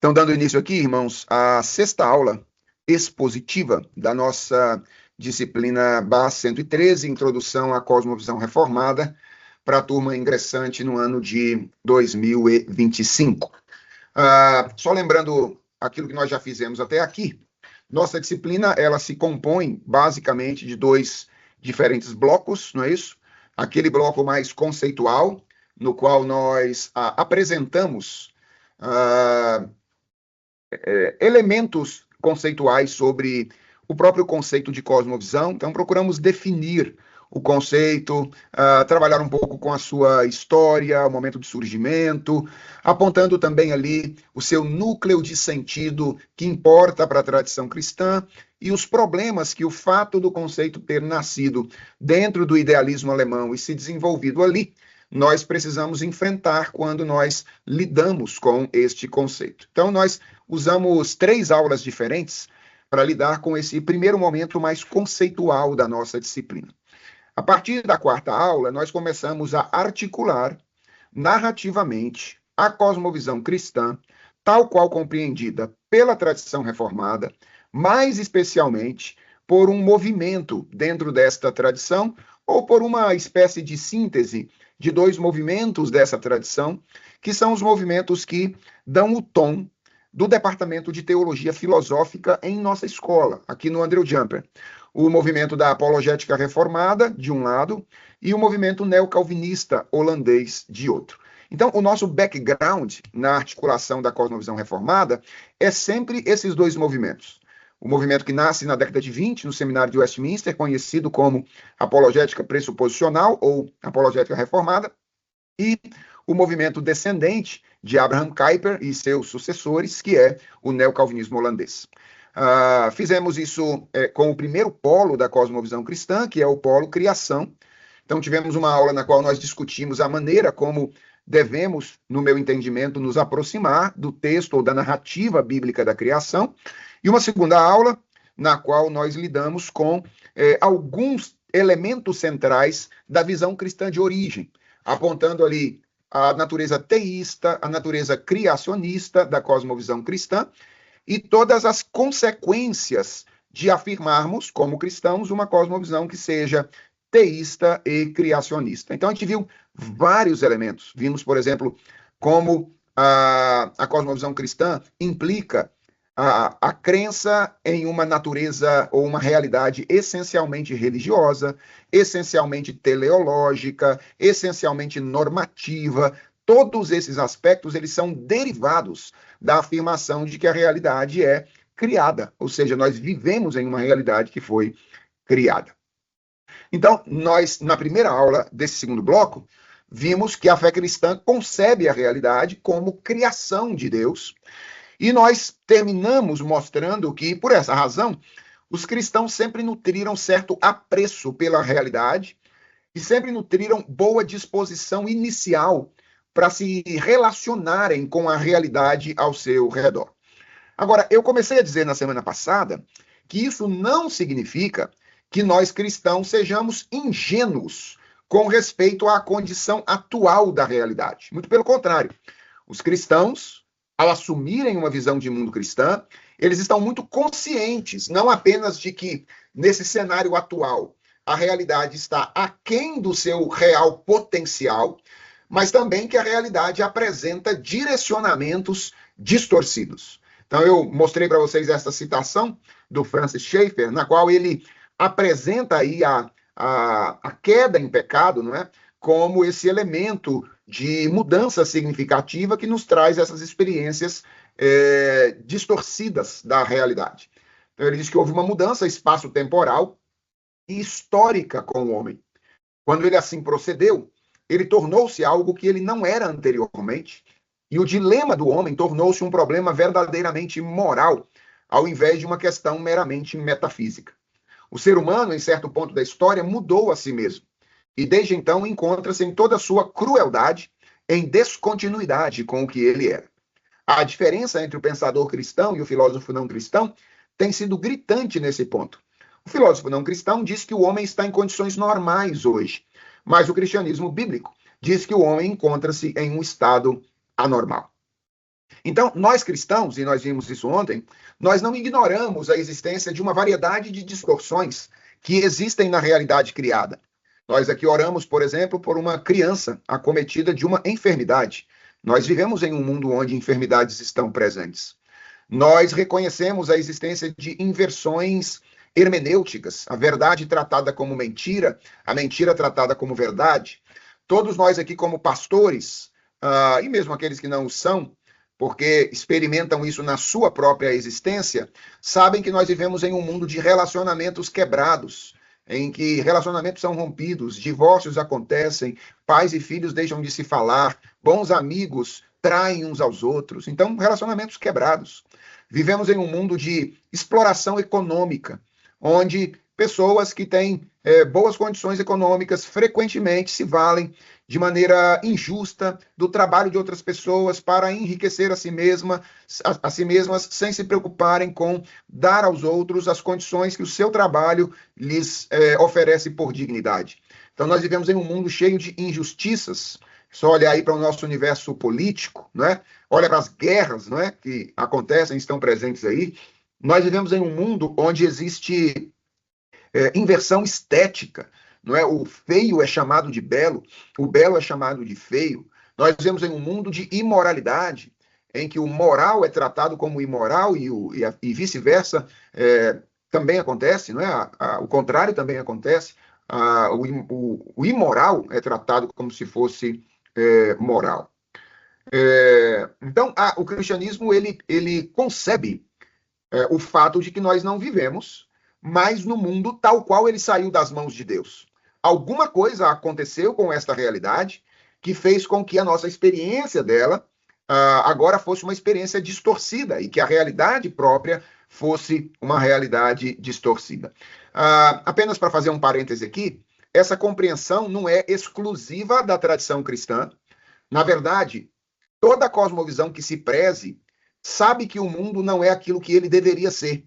Então, dando início aqui, irmãos, à sexta aula expositiva da nossa disciplina BAS 113, Introdução à Cosmovisão Reformada, para a turma ingressante no ano de 2025. Só lembrando aquilo que nós já fizemos até aqui, nossa disciplina ela se compõe basicamente de dois diferentes blocos, não é isso? Aquele bloco mais conceitual, no qual nós apresentamos elementos conceituais sobre o próprio conceito de cosmovisão. Então, procuramos definir o conceito, trabalhar um pouco com a sua história, o momento de surgimento, apontando também ali o seu núcleo de sentido que importa para a tradição cristã e os problemas que o fato do conceito ter nascido dentro do idealismo alemão e se desenvolvido ali, nós precisamos enfrentar quando nós lidamos com este conceito. Então, nós usamos 3 aulas diferentes para lidar com esse primeiro momento mais conceitual da nossa disciplina. A partir da 4ª aula, nós começamos a articular narrativamente a cosmovisão cristã, tal qual compreendida pela tradição reformada, mais especialmente por um movimento dentro desta tradição, ou por uma espécie de síntese de 2 movimentos dessa tradição, que são os movimentos que dão o tom do Departamento de Teologia Filosófica em nossa escola, aqui no Andrew Jumper. O movimento da apologética reformada, de um lado, e o movimento neocalvinista holandês, de outro. Então, o nosso background na articulação da cosmovisão reformada é sempre esses 2 movimentos. O movimento que nasce na década de 20, no seminário de Westminster, conhecido como apologética pressuposicional ou apologética reformada, e o movimento descendente de Abraham Kuyper e seus sucessores, que é o neocalvinismo holandês. Fizemos isso com o primeiro polo da cosmovisão cristã, que é o polo criação. Então, tivemos uma aula na qual nós discutimos a maneira como devemos, no meu entendimento, nos aproximar do texto ou da narrativa bíblica da criação. E uma segunda aula, na qual nós lidamos com alguns elementos centrais da visão cristã de origem, apontando ali a natureza teísta, a natureza criacionista da cosmovisão cristã e todas as consequências de afirmarmos, como cristãos, uma cosmovisão que seja teísta e criacionista. Então, a gente viu vários elementos. Vimos, por exemplo, como a cosmovisão cristã implica a crença em uma natureza ou uma realidade essencialmente religiosa, essencialmente teleológica, essencialmente normativa. Todos esses aspectos, eles são derivados da afirmação de que a realidade é criada, ou seja, nós vivemos em uma realidade que foi criada. Então, nós, na primeira aula desse segundo bloco, vimos que a fé cristã concebe a realidade como criação de Deus, e nós terminamos mostrando que, por essa razão, os cristãos sempre nutriram certo apreço pela realidade e sempre nutriram boa disposição inicial para se relacionarem com a realidade ao seu redor. Agora, eu comecei a dizer na semana passada que isso não significa que nós cristãos sejamos ingênuos com respeito à condição atual da realidade. Muito pelo contrário. Os cristãos, ao assumirem uma visão de mundo cristã, eles estão muito conscientes, não apenas de que, nesse cenário atual, a realidade está aquém do seu real potencial, mas também que a realidade apresenta direcionamentos distorcidos. Então, eu mostrei para vocês essa citação do Francis Schaeffer, na qual ele apresenta aí a queda em pecado, não é? Como esse elemento de mudança significativa que nos traz essas experiências distorcidas da realidade. Então, ele diz que houve uma mudança espaço-temporal e histórica com o homem. Quando ele assim procedeu, ele tornou-se algo que ele não era anteriormente, e o dilema do homem tornou-se um problema verdadeiramente moral, ao invés de uma questão meramente metafísica. O ser humano, em certo ponto da história, mudou a si mesmo. E desde então encontra-se em toda a sua crueldade, em descontinuidade com o que ele era. A diferença entre o pensador cristão e o filósofo não cristão tem sido gritante nesse ponto. O filósofo não cristão diz que o homem está em condições normais hoje, mas o cristianismo bíblico diz que o homem encontra-se em um estado anormal. Então, nós cristãos, e nós vimos isso ontem, nós não ignoramos a existência de uma variedade de distorções que existem na realidade criada. Nós aqui oramos, por exemplo, por uma criança acometida de uma enfermidade. Nós vivemos em um mundo onde enfermidades estão presentes. Nós reconhecemos a existência de inversões hermenêuticas, a verdade tratada como mentira, a mentira tratada como verdade. Todos nós aqui, como pastores, e mesmo aqueles que não o são, porque experimentam isso na sua própria existência, sabem que nós vivemos em um mundo de relacionamentos quebrados, em que relacionamentos são rompidos, divórcios acontecem, pais e filhos deixam de se falar, bons amigos traem uns aos outros. Então, relacionamentos quebrados. Vivemos em um mundo de exploração econômica, onde pessoas que têm boas condições econômicas frequentemente se valem de maneira injusta do trabalho de outras pessoas para enriquecer a si mesmas, sem se preocuparem com dar aos outros as condições que o seu trabalho lhes oferece por dignidade. Então, nós vivemos em um mundo cheio de injustiças. Só olhar aí para o nosso universo político, né? Olha para as guerras, né, que acontecem, estão presentes aí. Nós vivemos em um mundo onde existe inversão estética, não é? O feio é chamado de belo, o belo é chamado de feio. Nós vivemos em um mundo de imoralidade, em que o moral é tratado como imoral e vice-versa também acontece, não é? O contrário também acontece. O imoral é tratado como se fosse moral. Então, o cristianismo ele concebe o fato de que nós não vivemos mais no mundo tal qual ele saiu das mãos de Deus. Alguma coisa aconteceu com esta realidade que fez com que a nossa experiência dela agora fosse uma experiência distorcida e que a realidade própria fosse uma realidade distorcida. Apenas para fazer um parêntese aqui, essa compreensão não é exclusiva da tradição cristã. Na verdade, toda cosmovisão que se preze sabe que o mundo não é aquilo que ele deveria ser.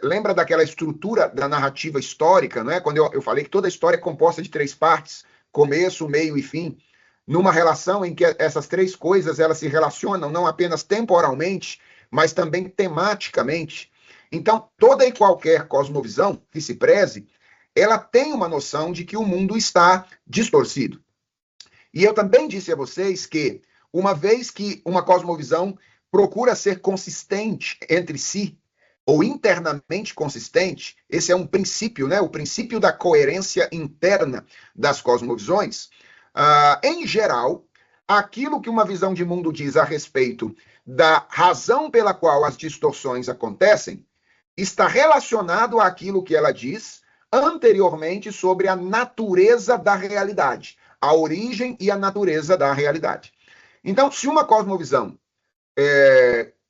Lembra daquela estrutura da narrativa histórica, né? Quando eu falei que toda a história é composta de 3 partes, começo, meio e fim, numa relação em que essas 3 coisas elas se relacionam não apenas temporalmente, mas também tematicamente. Então, toda e qualquer cosmovisão que se preze, ela tem uma noção de que o mundo está distorcido. E eu também disse a vocês que, uma vez que uma cosmovisão procura ser consistente entre si, ou internamente consistente, esse é um princípio, né? O princípio da coerência interna das cosmovisões. Em geral, aquilo que uma visão de mundo diz a respeito da razão pela qual as distorções acontecem está relacionado àquilo que ela diz anteriormente sobre a natureza da realidade, a origem e a natureza da realidade. Então, se uma cosmovisão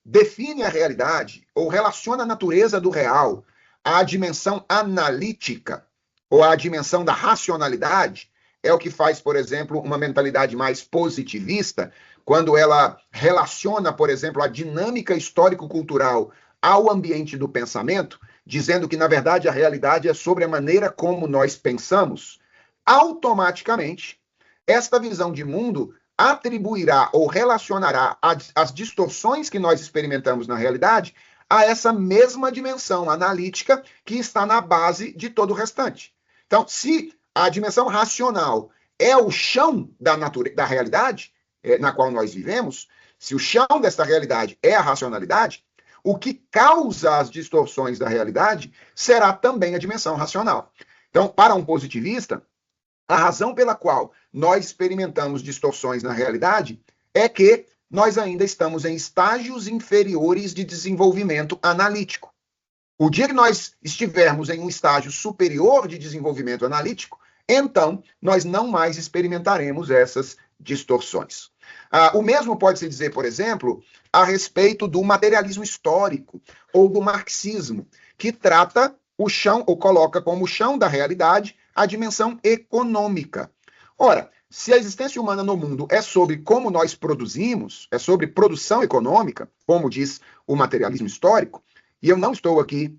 define a realidade ou relaciona a natureza do real à dimensão analítica ou à dimensão da racionalidade, é o que faz, por exemplo, uma mentalidade mais positivista, quando ela relaciona, por exemplo, a dinâmica histórico-cultural ao ambiente do pensamento, dizendo que, na verdade, a realidade é sobre a maneira como nós pensamos, automaticamente, esta visão de mundo atribuirá ou relacionará as distorções que nós experimentamos na realidade a essa mesma dimensão analítica que está na base de todo o restante. Então, se a dimensão racional é o chão da realidade na qual nós vivemos, se o chão desta realidade é a racionalidade, o que causa as distorções da realidade será também a dimensão racional. Então, para um positivista, a razão pela qual nós experimentamos distorções na realidade é que nós ainda estamos em estágios inferiores de desenvolvimento analítico. O dia que nós estivermos em um estágio superior de desenvolvimento analítico, então nós não mais experimentaremos essas distorções. O mesmo pode-se dizer, por exemplo, a respeito do materialismo histórico ou do marxismo, que trata o chão, ou coloca como chão da realidade, a dimensão econômica. Ora, se a existência humana no mundo é sobre como nós produzimos, é sobre produção econômica, como diz o materialismo histórico, e eu não estou aqui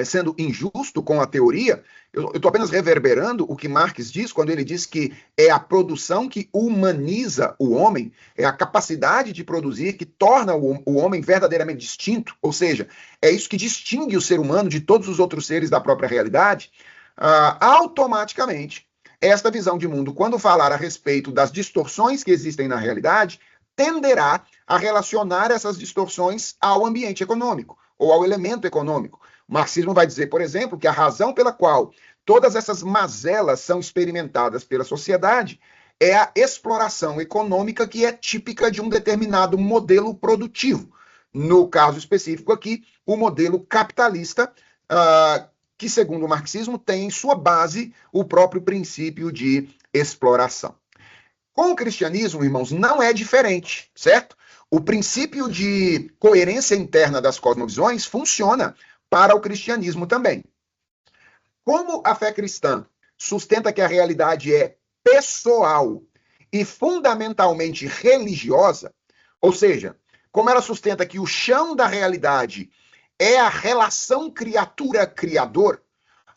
sendo injusto com a teoria, eu estou apenas reverberando o que Marx diz quando ele diz que é a produção que humaniza o homem, é a capacidade de produzir que torna o homem verdadeiramente distinto, ou seja, é isso que distingue o ser humano de todos os outros seres da própria realidade. Automaticamente, esta visão de mundo, quando falar a respeito das distorções que existem na realidade, tenderá a relacionar essas distorções ao ambiente econômico ou ao elemento econômico. O marxismo vai dizer, por exemplo, que a razão pela qual todas essas mazelas são experimentadas pela sociedade é a exploração econômica que é típica de um determinado modelo produtivo. No caso específico aqui, o modelo capitalista, que, segundo o marxismo, tem em sua base o próprio princípio de exploração. Com o cristianismo, irmãos, não é diferente, certo? O princípio de coerência interna das cosmovisões funciona para o cristianismo também. Como a fé cristã sustenta que a realidade é pessoal e fundamentalmente religiosa, ou seja, como ela sustenta que o chão da realidade é a relação criatura-criador,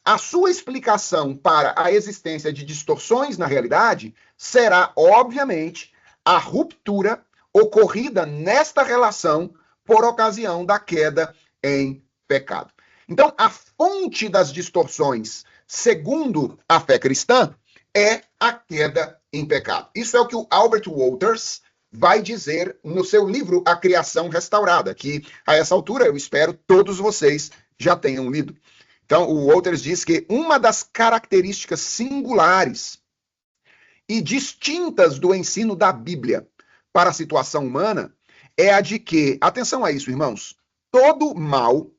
a sua explicação para a existência de distorções na realidade será, obviamente, a ruptura ocorrida nesta relação por ocasião da queda em pecado. Então, a fonte das distorções, segundo a fé cristã, é a queda em pecado. Isso é o que o Albert Wolters vai dizer no seu livro A Criação Restaurada, que a essa altura eu espero todos vocês já tenham lido. Então, o Wolters diz que uma das características singulares e distintas do ensino da Bíblia para a situação humana é a de que, atenção a isso, irmãos, todo mal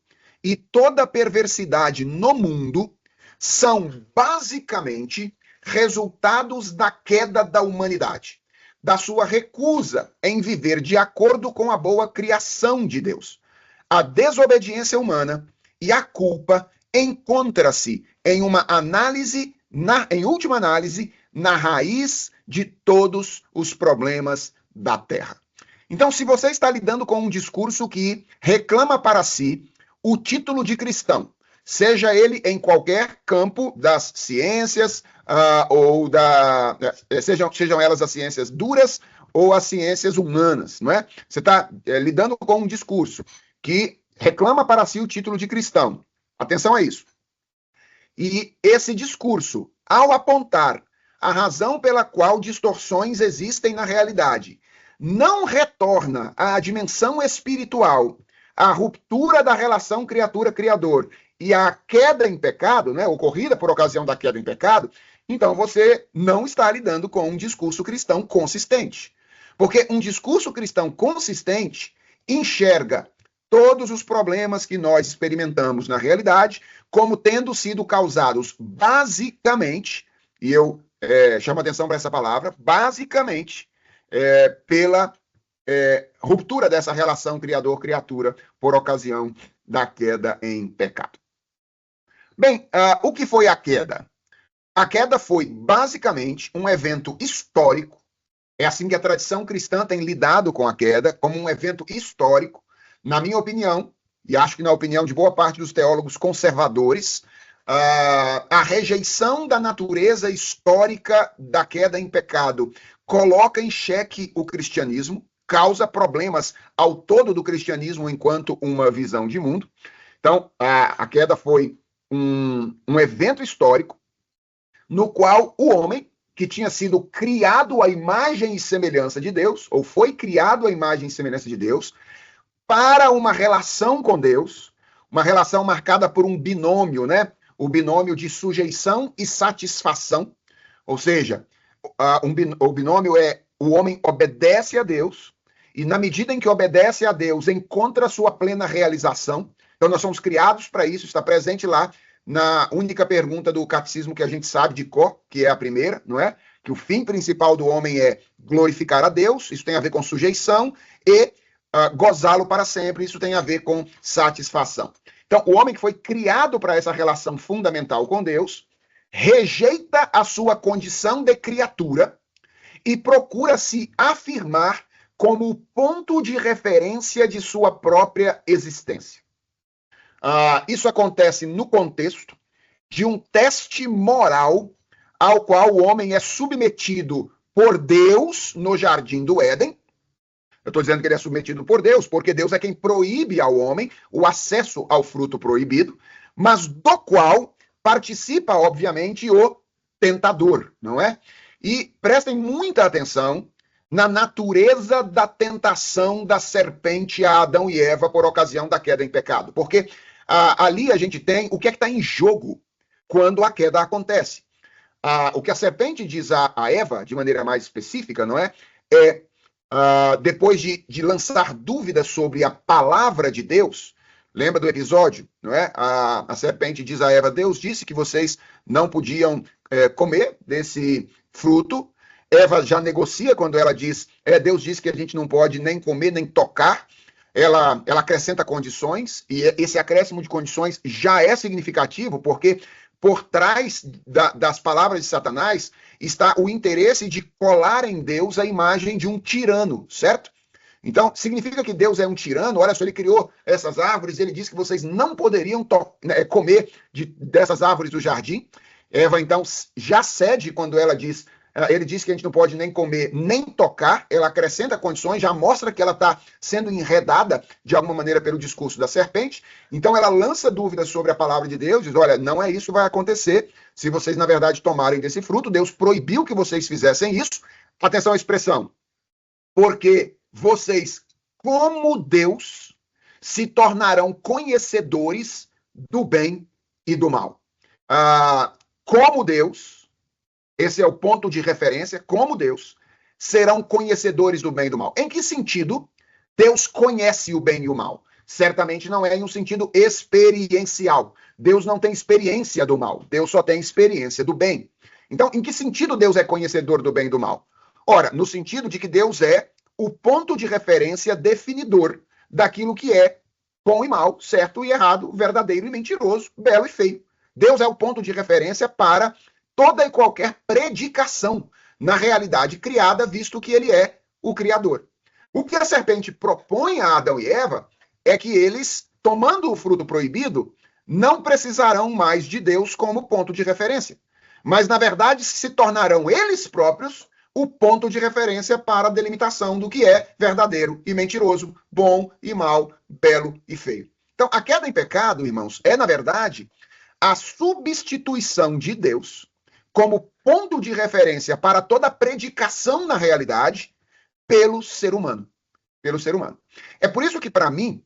e toda perversidade no mundo são basicamente resultados da queda da humanidade, da sua recusa em viver de acordo com a boa criação de Deus. A desobediência humana e a culpa encontra-se em uma análise, em última análise, na raiz de todos os problemas da Terra. Então, se você está lidando com um discurso que reclama para si o título de cristão, seja ele em qualquer campo das ciências, sejam elas as ciências duras ou as ciências humanas, não é? Você está lidando com um discurso que reclama para si o título de cristão. Atenção a isso. E esse discurso, ao apontar a razão pela qual distorções existem na realidade, não retorna à dimensão espiritual, à ruptura da relação criatura-criador e à queda em pecado, né, ocorrida por ocasião da queda em pecado, então você não está lidando com um discurso cristão consistente. Porque um discurso cristão consistente enxerga todos os problemas que nós experimentamos na realidade como tendo sido causados basicamente, e eu chamo atenção para essa palavra, basicamente, pela ruptura dessa relação criador-criatura por ocasião da queda em pecado. Bem, o que foi a queda? A queda foi basicamente um evento histórico. É assim que a tradição cristã tem lidado com a queda, como um evento histórico. Na minha opinião, e acho que na opinião de boa parte dos teólogos conservadores, a rejeição da natureza histórica da queda em pecado coloca em xeque o cristianismo, causa problemas ao todo do cristianismo enquanto uma visão de mundo. Então, a queda foi um evento histórico no qual o homem, que tinha sido criado à imagem e semelhança de Deus, ou foi criado à imagem e semelhança de Deus, para uma relação com Deus, uma relação marcada por um binômio, né? O binômio de sujeição e satisfação, ou seja, o binômio é o homem obedece a Deus, e na medida em que obedece a Deus, encontra a sua plena realização. Então nós somos criados para isso, está presente lá na única pergunta do catecismo que a gente sabe de cor, que é a primeira, não é? Que o fim principal do homem é glorificar a Deus, isso tem a ver com sujeição, e gozá-lo para sempre, isso tem a ver com satisfação. Então, o homem que foi criado para essa relação fundamental com Deus, rejeita a sua condição de criatura e procura se afirmar como o ponto de referência de sua própria existência. Isso acontece no contexto de um teste moral ao qual o homem é submetido por Deus no jardim do Éden. Eu estou dizendo que ele é submetido por Deus, porque Deus é quem proíbe ao homem o acesso ao fruto proibido, mas do qual participa, obviamente, o tentador, não é? E prestem muita atenção na natureza da tentação da serpente a Adão e Eva por ocasião da queda em pecado, porque ali a gente tem o que é que está em jogo quando a queda acontece. O que a serpente diz a Eva, de maneira mais específica, não é? Depois de lançar dúvidas sobre a palavra de Deus, lembra do episódio, não é? A serpente diz a Eva, Deus disse que vocês não podiam comer desse fruto. Eva já negocia quando ela diz, Deus disse que a gente não pode nem comer, nem tocar. Ela acrescenta condições, e esse acréscimo de condições já é significativo, porque por trás das palavras de Satanás está o interesse de colar em Deus a imagem de um tirano, certo? Então, significa que Deus é um tirano? Olha só, ele criou essas árvores, ele disse que vocês não poderiam comer dessas árvores do jardim. Eva, então, já cede quando ela diz, ele diz que a gente não pode nem comer, nem tocar, ela acrescenta condições, já mostra que ela está sendo enredada de alguma maneira pelo discurso da serpente. Então ela lança dúvidas sobre a palavra de Deus, diz, olha, não é isso que vai acontecer se vocês, na verdade, tomarem desse fruto. Deus proibiu que vocês fizessem isso. Atenção à expressão. Porque vocês, como Deus, se tornarão conhecedores do bem e do mal. Como Deus, esse é o ponto de referência, como Deus, serão conhecedores do bem e do mal. Em que sentido Deus conhece o bem e o mal? Certamente não é em um sentido experiencial. Deus não tem experiência do mal, Deus só tem experiência do bem. Então, em que sentido Deus é conhecedor do bem e do mal? Ora, no sentido de que Deus é o ponto de referência definidor daquilo que é bom e mal, certo e errado, verdadeiro e mentiroso, belo e feio. Deus é o ponto de referência para toda e qualquer predicação na realidade criada, visto que ele é o Criador. O que a serpente propõe a Adão e Eva é que eles, tomando o fruto proibido, não precisarão mais de Deus como ponto de referência, mas, na verdade, se tornarão eles próprios o ponto de referência para a delimitação do que é verdadeiro e mentiroso, bom e mal, belo e feio. Então, a queda em pecado, irmãos, é, na verdade, a substituição de Deus como ponto de referência para toda predicação na realidade pelo ser humano. Pelo ser humano. É por isso que, para mim,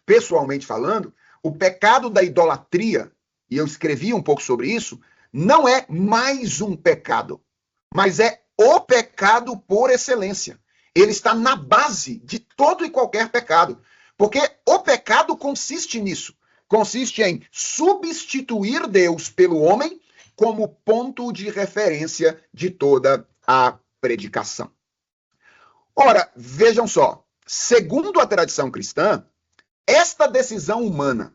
pessoalmente falando, o pecado da idolatria, e eu escrevi um pouco sobre isso, não é mais um pecado, mas é o pecado por excelência. Ele está na base de todo e qualquer pecado, porque o pecado consiste nisso, consiste em substituir Deus pelo homem como ponto de referência de toda a predicação. Ora, vejam só, segundo a tradição cristã, esta decisão humana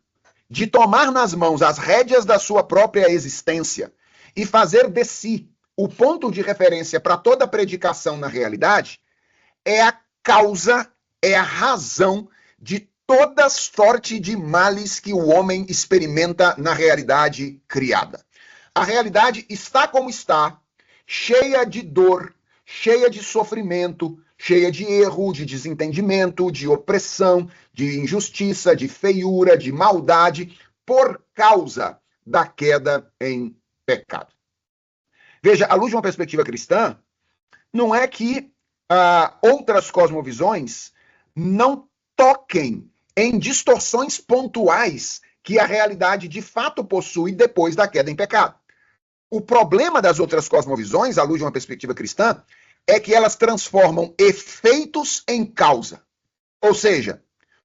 de tomar nas mãos as rédeas da sua própria existência e fazer de si o ponto de referência para toda a predicação na realidade é a causa, é a razão de toda sorte de males que o homem experimenta na realidade criada. A realidade está como está, cheia de dor, cheia de sofrimento, cheia de erro, de desentendimento, de opressão, de injustiça, de feiura, de maldade, por causa da queda em pecado. Veja, à luz de uma perspectiva cristã, não é que outras cosmovisões não toquem em distorções pontuais que a realidade de fato possui depois da queda em pecado. O problema das outras cosmovisões, à luz de uma perspectiva cristã, é que elas transformam efeitos em causa. Ou seja,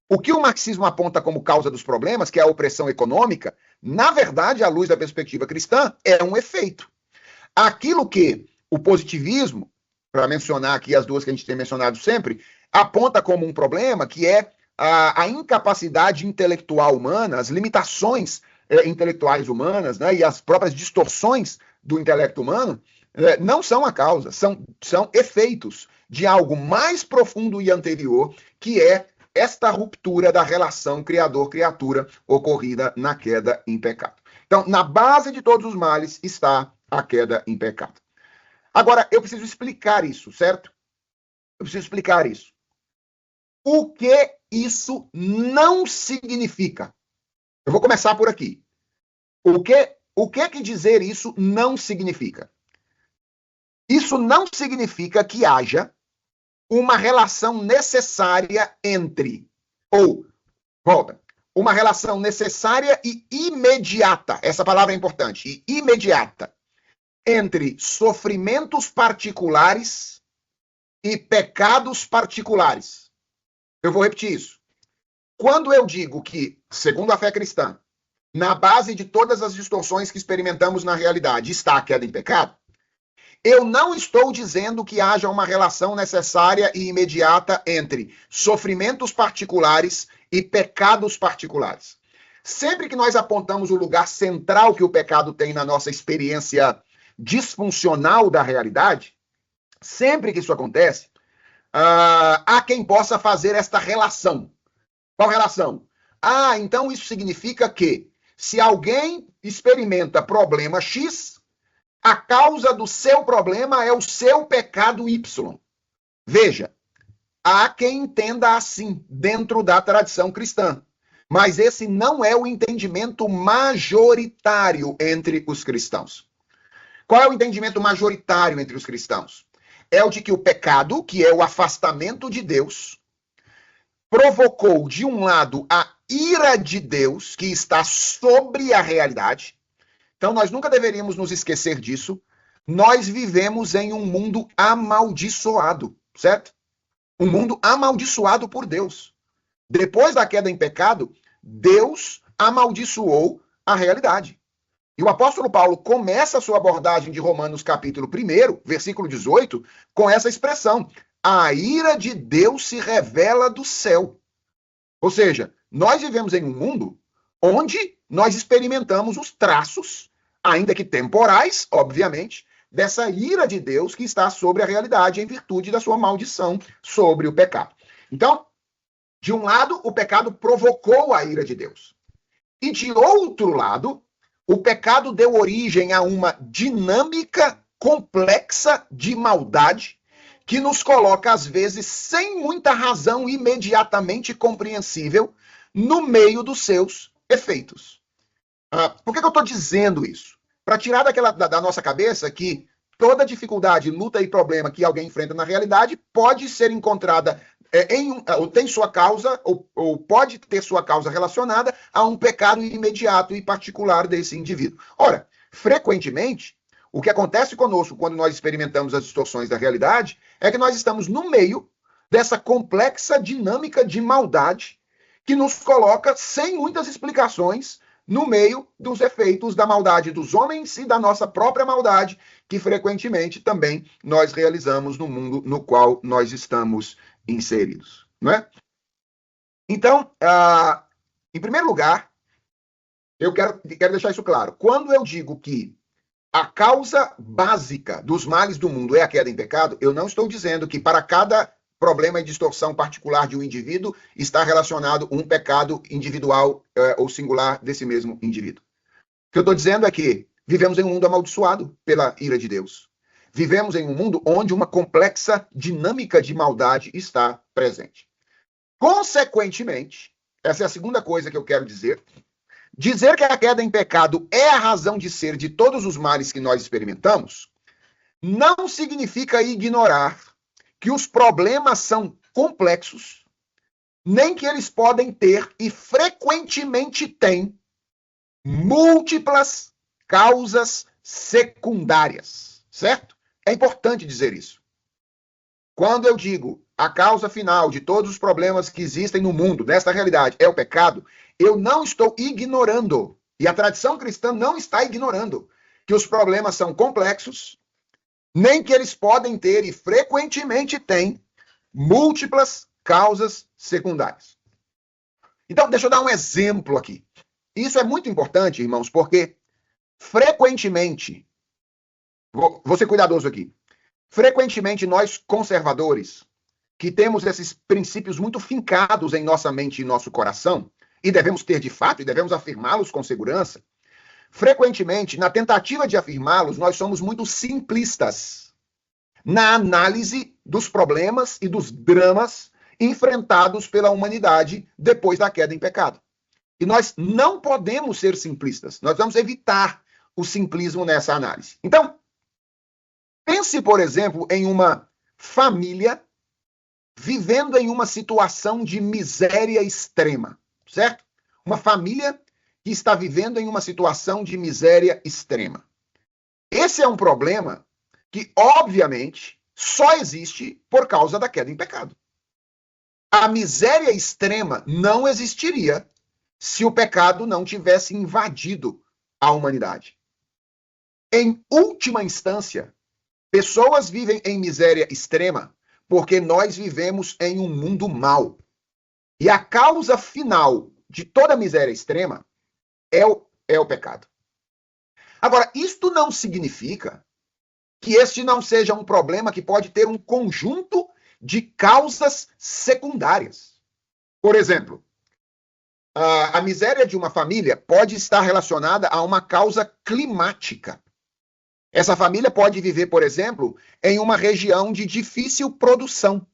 o que o marxismo aponta como causa dos problemas, que é a opressão econômica, na verdade, à luz da perspectiva cristã, é um efeito. Aquilo que o positivismo, para mencionar aqui as duas que a gente tem mencionado sempre, aponta como um problema, que é a incapacidade intelectual humana, as limitações intelectuais humanas, né, e as próprias distorções do intelecto humano, não são a causa, são efeitos de algo mais profundo e anterior, que é esta ruptura da relação criador-criatura ocorrida na queda em pecado. Então, na base de todos os males está a queda em pecado. Agora, eu preciso explicar isso, certo? Eu preciso explicar isso. O que isso não significa? Eu vou começar por aqui. O que dizer isso não significa? Isso não significa que haja uma relação necessária entre, uma relação necessária e imediata, essa palavra é importante, e imediata, entre sofrimentos particulares e pecados particulares. Eu vou repetir isso. Quando eu digo que, segundo a fé cristã, na base de todas as distorções que experimentamos na realidade está a queda em pecado, eu não estou dizendo que haja uma relação necessária e imediata entre sofrimentos particulares e pecados particulares. Sempre que nós apontamos o lugar central que o pecado tem na nossa experiência disfuncional da realidade, sempre que isso acontece, há quem possa fazer esta relação. Qual relação? Então isso significa que se alguém experimenta problema X, a causa do seu problema é o seu pecado Y. Veja, há quem entenda assim, dentro da tradição cristã. Mas esse não é o entendimento majoritário entre os cristãos. Qual é o entendimento majoritário entre os cristãos? É o de que o pecado, que é o afastamento de Deus, provocou, de um lado, a ira de Deus, que está sobre a realidade. Então, nós nunca deveríamos nos esquecer disso. Nós vivemos em um mundo amaldiçoado, certo? Um mundo amaldiçoado por Deus. Depois da queda em pecado, Deus amaldiçoou a realidade. E o apóstolo Paulo começa a sua abordagem de Romanos capítulo 1, versículo 18, com essa expressão: a ira de Deus se revela do céu. Ou seja, nós vivemos em um mundo onde nós experimentamos os traços, ainda que temporais, obviamente, dessa ira de Deus que está sobre a realidade em virtude da sua maldição sobre o pecado. Então, de um lado, o pecado provocou a ira de Deus. E de outro lado, o pecado deu origem a uma dinâmica complexa de maldade que nos coloca, às vezes, sem muita razão imediatamente compreensível, no meio dos seus efeitos. Por que eu estou dizendo isso? Para tirar da nossa cabeça que toda dificuldade, luta e problema que alguém enfrenta na realidade pode ser encontrada ou tem sua causa, ou pode ter sua causa relacionada a um pecado imediato e particular desse indivíduo. Ora, frequentemente, o que acontece conosco quando nós experimentamos as distorções da realidade é que nós estamos no meio dessa complexa dinâmica de maldade que nos coloca, sem muitas explicações, no meio dos efeitos da maldade dos homens e da nossa própria maldade, que frequentemente também nós realizamos no mundo no qual nós estamos inseridos, não é? Então, em primeiro lugar, eu quero deixar isso claro. Quando eu digo que a causa básica dos males do mundo é a queda em pecado, eu não estou dizendo que para cada problema e distorção particular de um indivíduo está relacionado um pecado individual ou singular desse mesmo indivíduo. O que eu estou dizendo é que vivemos em um mundo amaldiçoado pela ira de Deus. Vivemos em um mundo onde uma complexa dinâmica de maldade está presente. Consequentemente, essa é a segunda coisa que eu quero dizer, dizer que a queda em pecado é a razão de ser de todos os males que nós experimentamos, não significa ignorar que os problemas são complexos, nem que eles podem ter e frequentemente têm múltiplas causas secundárias, certo? É importante dizer isso. Quando eu digo a causa final de todos os problemas que existem no mundo, nesta realidade, é o pecado, eu não estou ignorando, e a tradição cristã não está ignorando, que os problemas são complexos, nem que eles podem ter e frequentemente têm múltiplas causas secundárias. Então, deixa eu dar um exemplo aqui. Isso é muito importante, irmãos, porque frequentemente, vou ser cuidadoso aqui, frequentemente nós conservadores que temos esses princípios muito fincados em nossa mente e nosso coração, e devemos ter de fato, e devemos afirmá-los com segurança, frequentemente, na tentativa de afirmá-los, nós somos muito simplistas na análise dos problemas e dos dramas enfrentados pela humanidade depois da queda em pecado. E nós não podemos ser simplistas. Nós vamos evitar o simplismo nessa análise. Então, pense, por exemplo, em uma família vivendo em uma situação de miséria extrema, certo? Uma família que está vivendo em uma situação de miséria extrema. Esse é um problema que, obviamente, só existe por causa da queda em pecado. A miséria extrema não existiria se o pecado não tivesse invadido a humanidade. Em última instância, pessoas vivem em miséria extrema porque nós vivemos em um mundo mau. E a causa final de toda miséria extrema é o pecado. Agora, isto não significa que este não seja um problema que pode ter um conjunto de causas secundárias. Por exemplo, a miséria de uma família pode estar relacionada a uma causa climática. Essa família pode viver, por exemplo, em uma região de difícil produção.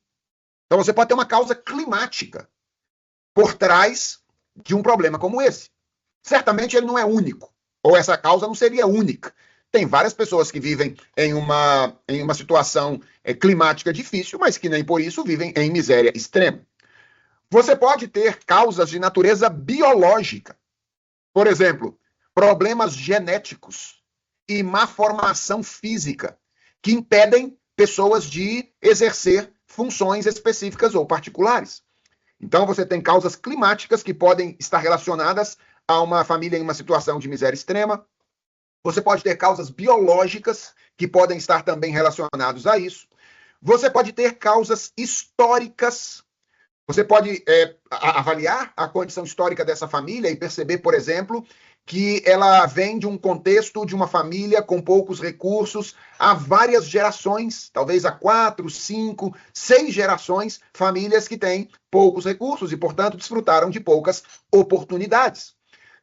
Então você pode ter uma causa climática por trás de um problema como esse. Certamente ele não é único, ou essa causa não seria única. Tem várias pessoas que vivem em uma situação climática difícil, mas que nem por isso vivem em miséria extrema. Você pode ter causas de natureza biológica. Por exemplo, problemas genéticos e má formação física, que impedem pessoas de exercer funções específicas ou particulares. Então, você tem causas climáticas que podem estar relacionadas a uma família em uma situação de miséria extrema. Você pode ter causas biológicas que podem estar também relacionadas a isso. Você pode ter causas históricas. Você pode avaliar a condição histórica dessa família e perceber, por exemplo, que ela vem de um contexto de uma família com poucos recursos há várias gerações, talvez há 4, 5, 6 gerações, famílias que têm poucos recursos e, portanto, desfrutaram de poucas oportunidades.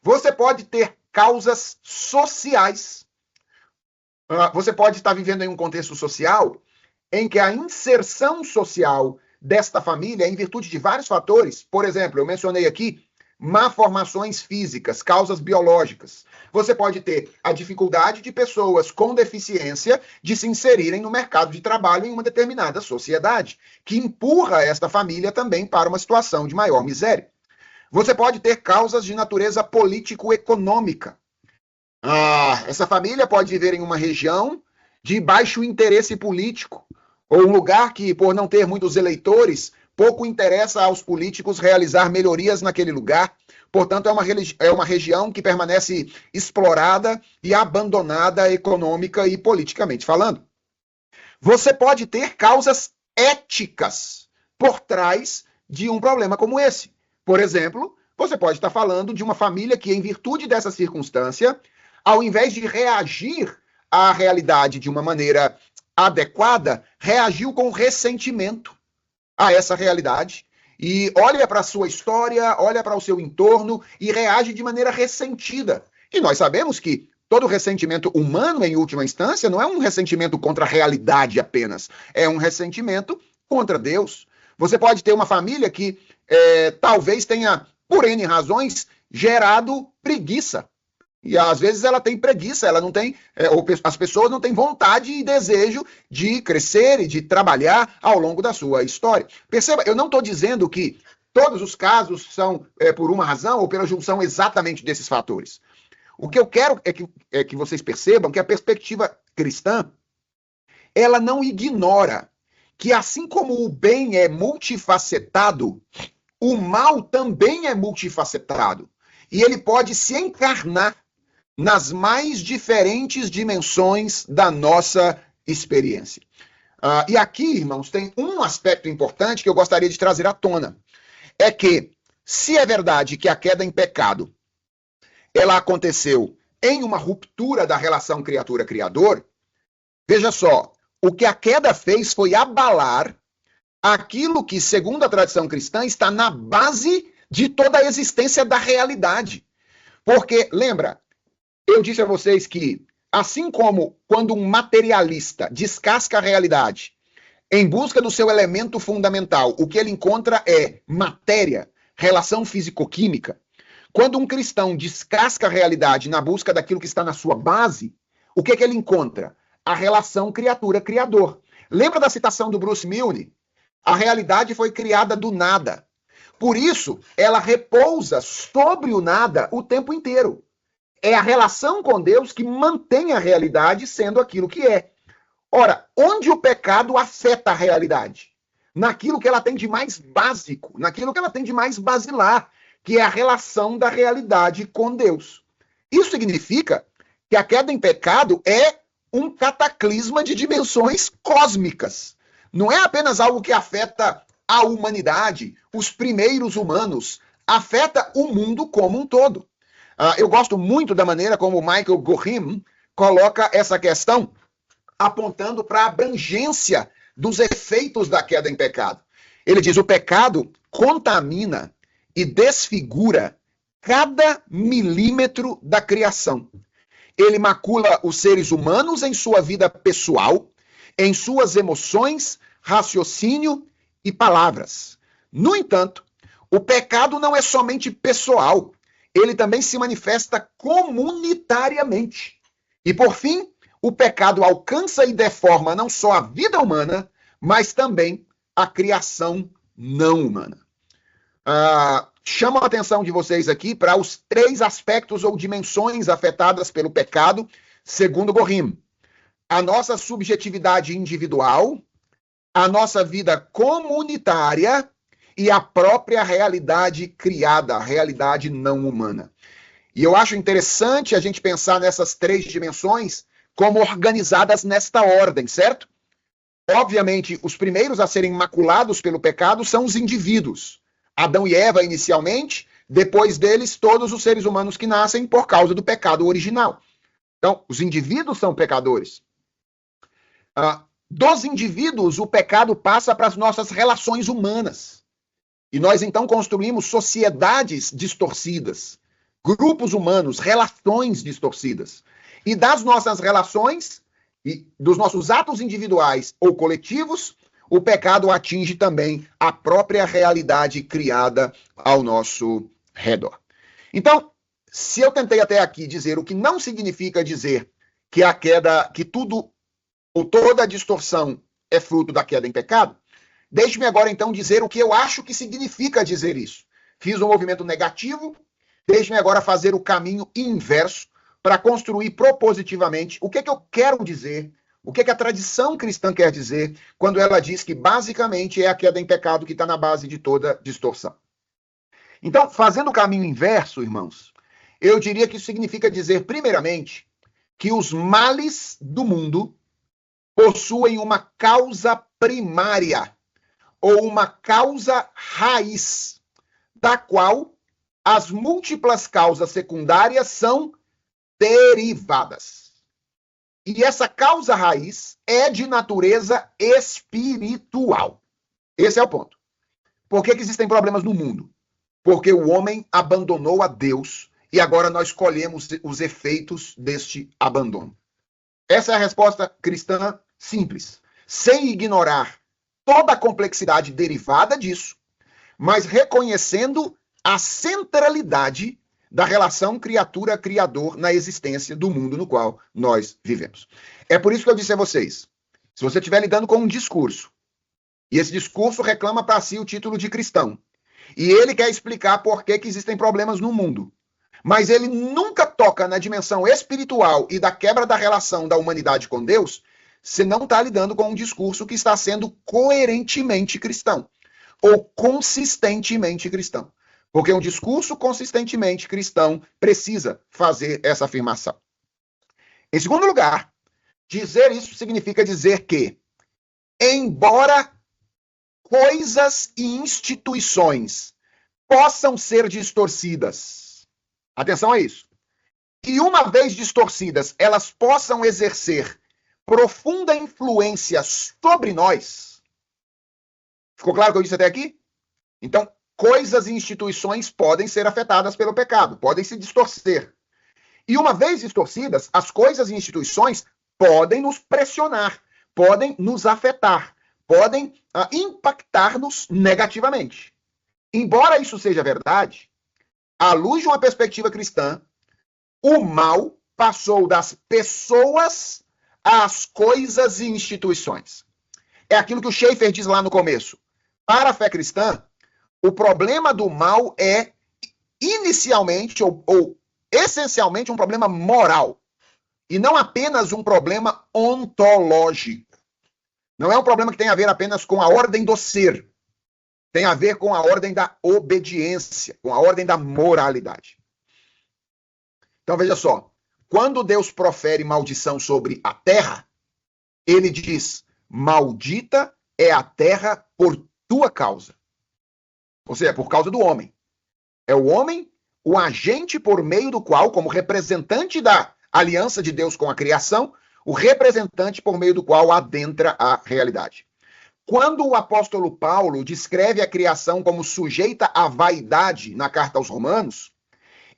Você pode ter causas sociais. Você pode estar vivendo em um contexto social em que a inserção social desta família, em virtude de vários fatores, por exemplo, eu mencionei aqui malformações físicas, causas biológicas. Você pode ter a dificuldade de pessoas com deficiência de se inserirem no mercado de trabalho em uma determinada sociedade, que empurra esta família também para uma situação de maior miséria. Você pode ter causas de natureza político-econômica. Essa família pode viver em uma região de baixo interesse político, ou um lugar que, por não ter muitos eleitores, pouco interessa aos políticos realizar melhorias naquele lugar. Portanto, é uma região que permanece explorada e abandonada econômica e politicamente falando. Você pode ter causas éticas por trás de um problema como esse. Por exemplo, você pode estar falando de uma família que, em virtude dessa circunstância, ao invés de reagir à realidade de uma maneira adequada, reagiu com ressentimento a essa realidade e olha para a sua história, olha para o seu entorno e reage de maneira ressentida. E nós sabemos que todo ressentimento humano, em última instância, não é um ressentimento contra a realidade apenas, é um ressentimento contra Deus. Você pode ter uma família que talvez tenha, por N razões, gerado preguiça. E às vezes ela tem preguiça, ela não tem, as pessoas não têm vontade e desejo de crescer e de trabalhar ao longo da sua história. Perceba, eu não estou dizendo que todos os casos são por uma razão ou pela junção exatamente desses fatores. O que eu quero é que vocês percebam que a perspectiva cristã, ela não ignora que assim como o bem é multifacetado, o mal também é multifacetado. E ele pode se encarnar nas mais diferentes dimensões da nossa experiência. E aqui, irmãos, tem um aspecto importante que eu gostaria de trazer à tona. É que, se é verdade que a queda em pecado, ela aconteceu em uma ruptura da relação criatura-criador, veja só, o que a queda fez foi abalar aquilo que, segundo a tradição cristã, está na base de toda a existência da realidade. Porque, lembra, eu disse a vocês que, assim como quando um materialista descasca a realidade em busca do seu elemento fundamental, o que ele encontra é matéria, relação físico-química. Quando um cristão descasca a realidade na busca daquilo que está na sua base, o que ele encontra? A relação criatura-criador. Lembra da citação do Bruce Milne? A realidade foi criada do nada. Por isso, ela repousa sobre o nada o tempo inteiro. É a relação com Deus que mantém a realidade sendo aquilo que é. Ora, onde o pecado afeta a realidade? Naquilo que ela tem de mais básico, naquilo que ela tem de mais basilar, que é a relação da realidade com Deus. Isso significa que a queda em pecado é um cataclisma de dimensões cósmicas. Não é apenas algo que afeta a humanidade, os primeiros humanos, afeta o mundo como um todo. Eu gosto muito da maneira como Michael Gohim coloca essa questão, apontando para a abrangência dos efeitos da queda em pecado. Ele diz: o pecado contamina e desfigura cada milímetro da criação. Ele macula os seres humanos em sua vida pessoal, em suas emoções, raciocínio e palavras. No entanto, o pecado não é somente pessoal, ele também se manifesta comunitariamente. E, por fim, o pecado alcança e deforma não só a vida humana, mas também a criação não humana. Chamo a atenção de vocês aqui para os 3 aspectos ou dimensões afetadas pelo pecado, segundo Gohim. A nossa subjetividade individual, a nossa vida comunitária e a própria realidade criada, a realidade não humana. E eu acho interessante a gente pensar nessas 3 dimensões como organizadas nesta ordem, certo? Obviamente, os primeiros a serem maculados pelo pecado são os indivíduos. Adão e Eva inicialmente, depois deles todos os seres humanos que nascem por causa do pecado original. Então, os indivíduos são pecadores. Dos indivíduos, o pecado passa para as nossas relações humanas. E nós então construímos sociedades distorcidas, grupos humanos, relações distorcidas. E das nossas relações e dos nossos atos individuais ou coletivos, o pecado atinge também a própria realidade criada ao nosso redor. Então, se eu tentei até aqui dizer o que não significa dizer que a queda, que tudo ou toda a distorção é fruto da queda em pecado, deixe-me agora então dizer o que eu acho que significa dizer isso. Fiz um movimento negativo, deixe-me agora fazer o caminho inverso para construir propositivamente o que eu quero dizer, o que a tradição cristã quer dizer quando ela diz que basicamente é a queda em pecado que está na base de toda distorção. Então, fazendo o caminho inverso, irmãos, eu diria que isso significa dizer, primeiramente, que os males do mundo possuem uma causa primária ou uma causa raiz, da qual as múltiplas causas secundárias são derivadas. E essa causa raiz é de natureza espiritual. Esse é o ponto. Por que existem problemas no mundo? Porque o homem abandonou a Deus e agora nós colhemos os efeitos deste abandono. Essa é a resposta cristã simples, sem ignorar toda a complexidade derivada disso, mas reconhecendo a centralidade da relação criatura-criador na existência do mundo no qual nós vivemos. É por isso que eu disse a vocês, se você estiver lidando com um discurso, e esse discurso reclama para si o título de cristão, e ele quer explicar por que existem problemas no mundo, mas ele nunca toca na dimensão espiritual e da quebra da relação da humanidade com Deus, você não está lidando com um discurso que está sendo coerentemente cristão, ou consistentemente cristão. Porque um discurso consistentemente cristão precisa fazer essa afirmação. Em segundo lugar, dizer isso significa dizer que, embora coisas e instituições possam ser distorcidas, atenção a isso, e uma vez distorcidas, elas possam exercer profunda influência sobre nós, Ficou claro o que eu disse até aqui? Então, coisas e instituições podem ser afetadas pelo pecado, podem se distorcer. E uma vez distorcidas, as coisas e instituições podem nos pressionar, podem nos afetar, podem impactar-nos negativamente. Embora isso seja verdade, à luz de uma perspectiva cristã, o mal passou das pessoas às coisas e instituições. É aquilo que o Schaeffer diz lá no começo. Para a fé cristã, o problema do mal é inicialmente ou essencialmente um problema moral e não apenas um problema ontológico. Não é um problema que tem a ver apenas com a ordem do ser. Tem a ver com a ordem da obediência, com a ordem da moralidade. Então veja só, quando Deus profere maldição sobre a terra, ele diz: maldita é a terra por tua causa. Ou seja, por causa do homem. É o homem o agente por meio do qual, como representante da aliança de Deus com a criação, o representante por meio do qual adentra a realidade. Quando o apóstolo Paulo descreve a criação como sujeita à vaidade na carta aos Romanos,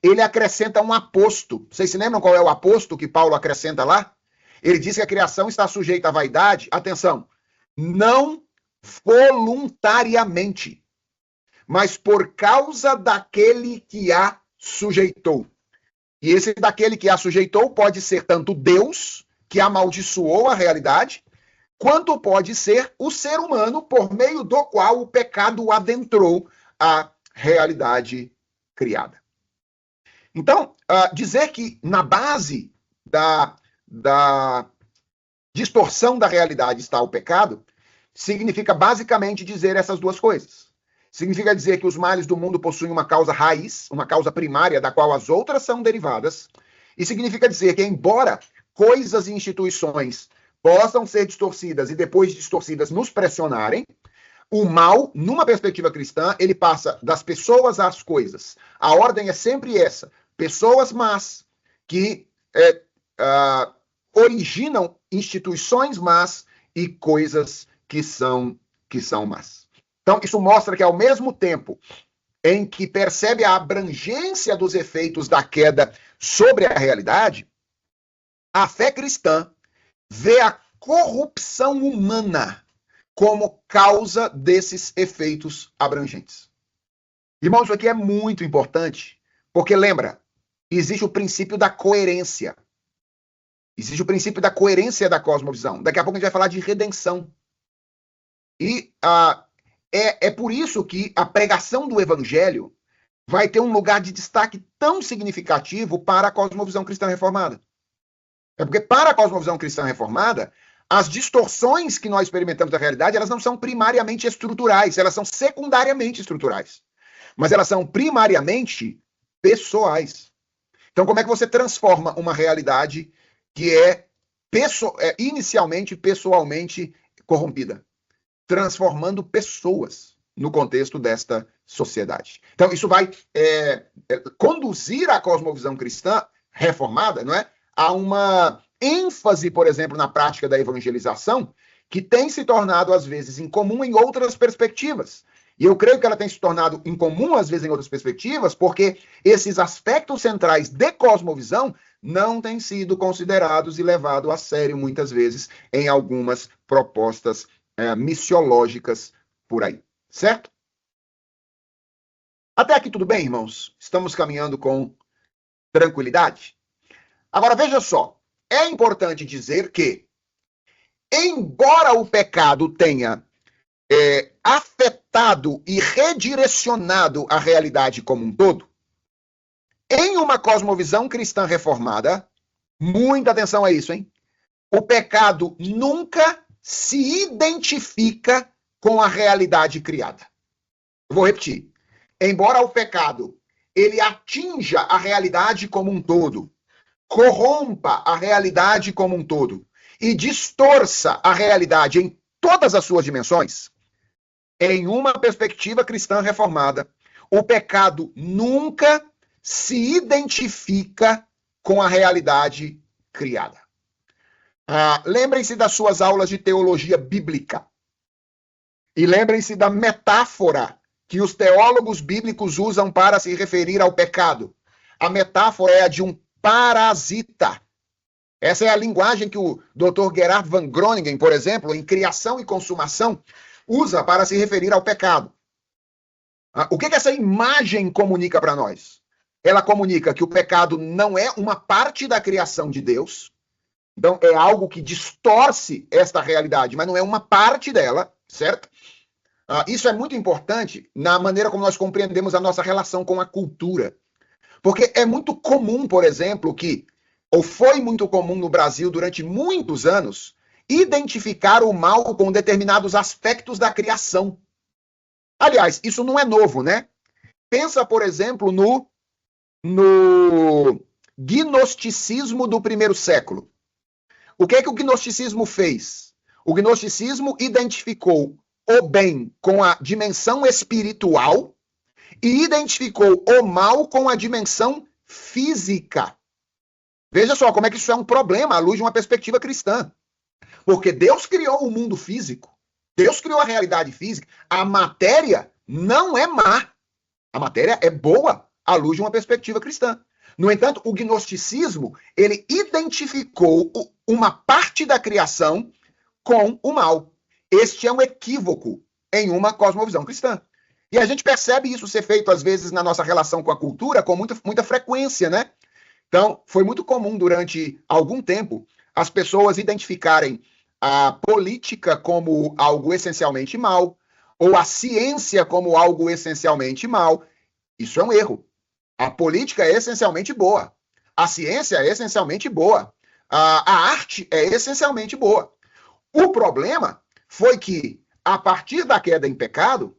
ele acrescenta um aposto. Vocês se lembram qual é o aposto que Paulo acrescenta lá? Ele diz que a criação está sujeita à vaidade, atenção, não voluntariamente, mas por causa daquele que a sujeitou. E esse daquele que a sujeitou pode ser tanto Deus, que amaldiçoou a realidade, quanto pode ser o ser humano, por meio do qual o pecado adentrou a realidade criada. Então, dizer que na base da distorção da realidade está o pecado, significa basicamente dizer essas duas coisas. Significa dizer que os males do mundo possuem uma causa raiz, uma causa primária, da qual as outras são derivadas. E significa dizer que, embora coisas e instituições possam ser distorcidas e depois distorcidas nos pressionarem, o mal, numa perspectiva cristã, ele passa das pessoas às coisas. A ordem é sempre essa. Pessoas más que originam instituições más e coisas que são más. Então, isso mostra que, ao mesmo tempo em que percebe a abrangência dos efeitos da queda sobre a realidade, a fé cristã vê a corrupção humana como causa desses efeitos abrangentes. Irmãos, isso aqui é muito importante, porque lembra, existe o princípio da coerência. Existe o princípio da coerência da cosmovisão. Daqui a pouco a gente vai falar de redenção. E é por isso que a pregação do evangelho vai ter um lugar de destaque tão significativo para a cosmovisão cristã reformada. É porque para a cosmovisão cristã reformada, as distorções que nós experimentamos da realidade, elas não são primariamente estruturais, elas são secundariamente estruturais. Mas elas são primariamente pessoais. Então, como é que você transforma uma realidade que é inicialmente pessoalmente corrompida? Transformando pessoas no contexto desta sociedade. Então, isso vai conduzir a cosmovisão cristã reformada, não é? A uma ênfase, por exemplo, na prática da evangelização, que tem se tornado, às vezes, incomum em outras perspectivas. E eu creio que ela tem se tornado incomum, às vezes, em outras perspectivas, porque esses aspectos centrais de cosmovisão não têm sido considerados e levados a sério, muitas vezes, em algumas propostas missiológicas por aí. Certo? Até aqui tudo bem, irmãos? Estamos caminhando com tranquilidade? Agora, veja só. É importante dizer que, embora o pecado tenha afetado e redirecionado a realidade como um todo, em uma cosmovisão cristã reformada, muita atenção a isso, hein? O pecado nunca se identifica com a realidade criada. Eu vou repetir. Embora o pecado ele atinja a realidade como um todo, corrompa a realidade como um todo e distorça a realidade em todas as suas dimensões, em uma perspectiva cristã reformada, o pecado nunca se identifica com a realidade criada. Lembrem-se das suas aulas de teologia bíblica. E lembrem-se da metáfora que os teólogos bíblicos usam para se referir ao pecado. A metáfora é a de um parasita. Essa é a linguagem que o Dr. Gerhard van Groningen, por exemplo, em Criação e Consumação, usa para se referir ao pecado. O que essa imagem comunica para nós? Ela comunica que o pecado não é uma parte da criação de Deus, então é algo que distorce esta realidade, mas não é uma parte dela, certo? Isso é muito importante na maneira como nós compreendemos a nossa relação com a cultura. Porque é muito comum, por exemplo, ou foi muito comum no Brasil durante muitos anos, identificar o mal com determinados aspectos da criação. Aliás, isso não é novo, né? Pensa, por exemplo, no gnosticismo do primeiro século. O que é que o gnosticismo fez? O gnosticismo identificou o bem com a dimensão espiritual e identificou o mal com a dimensão física. Veja só como é que isso é um problema à luz de uma perspectiva cristã. Porque Deus criou o mundo físico, Deus criou a realidade física, a matéria não é má, a matéria é boa à luz de uma perspectiva cristã. No entanto, o gnosticismo, ele identificou uma parte da criação com o mal. Este é um equívoco em uma cosmovisão cristã. E a gente percebe isso ser feito, às vezes, na nossa relação com a cultura, com muita frequência, né? Então, foi muito comum durante algum tempo as pessoas identificarem a política como algo essencialmente mal, ou a ciência como algo essencialmente mal. Isso é um erro. A política é essencialmente boa. A ciência é essencialmente boa. A arte é essencialmente boa. O problema foi que, a partir da queda em pecado,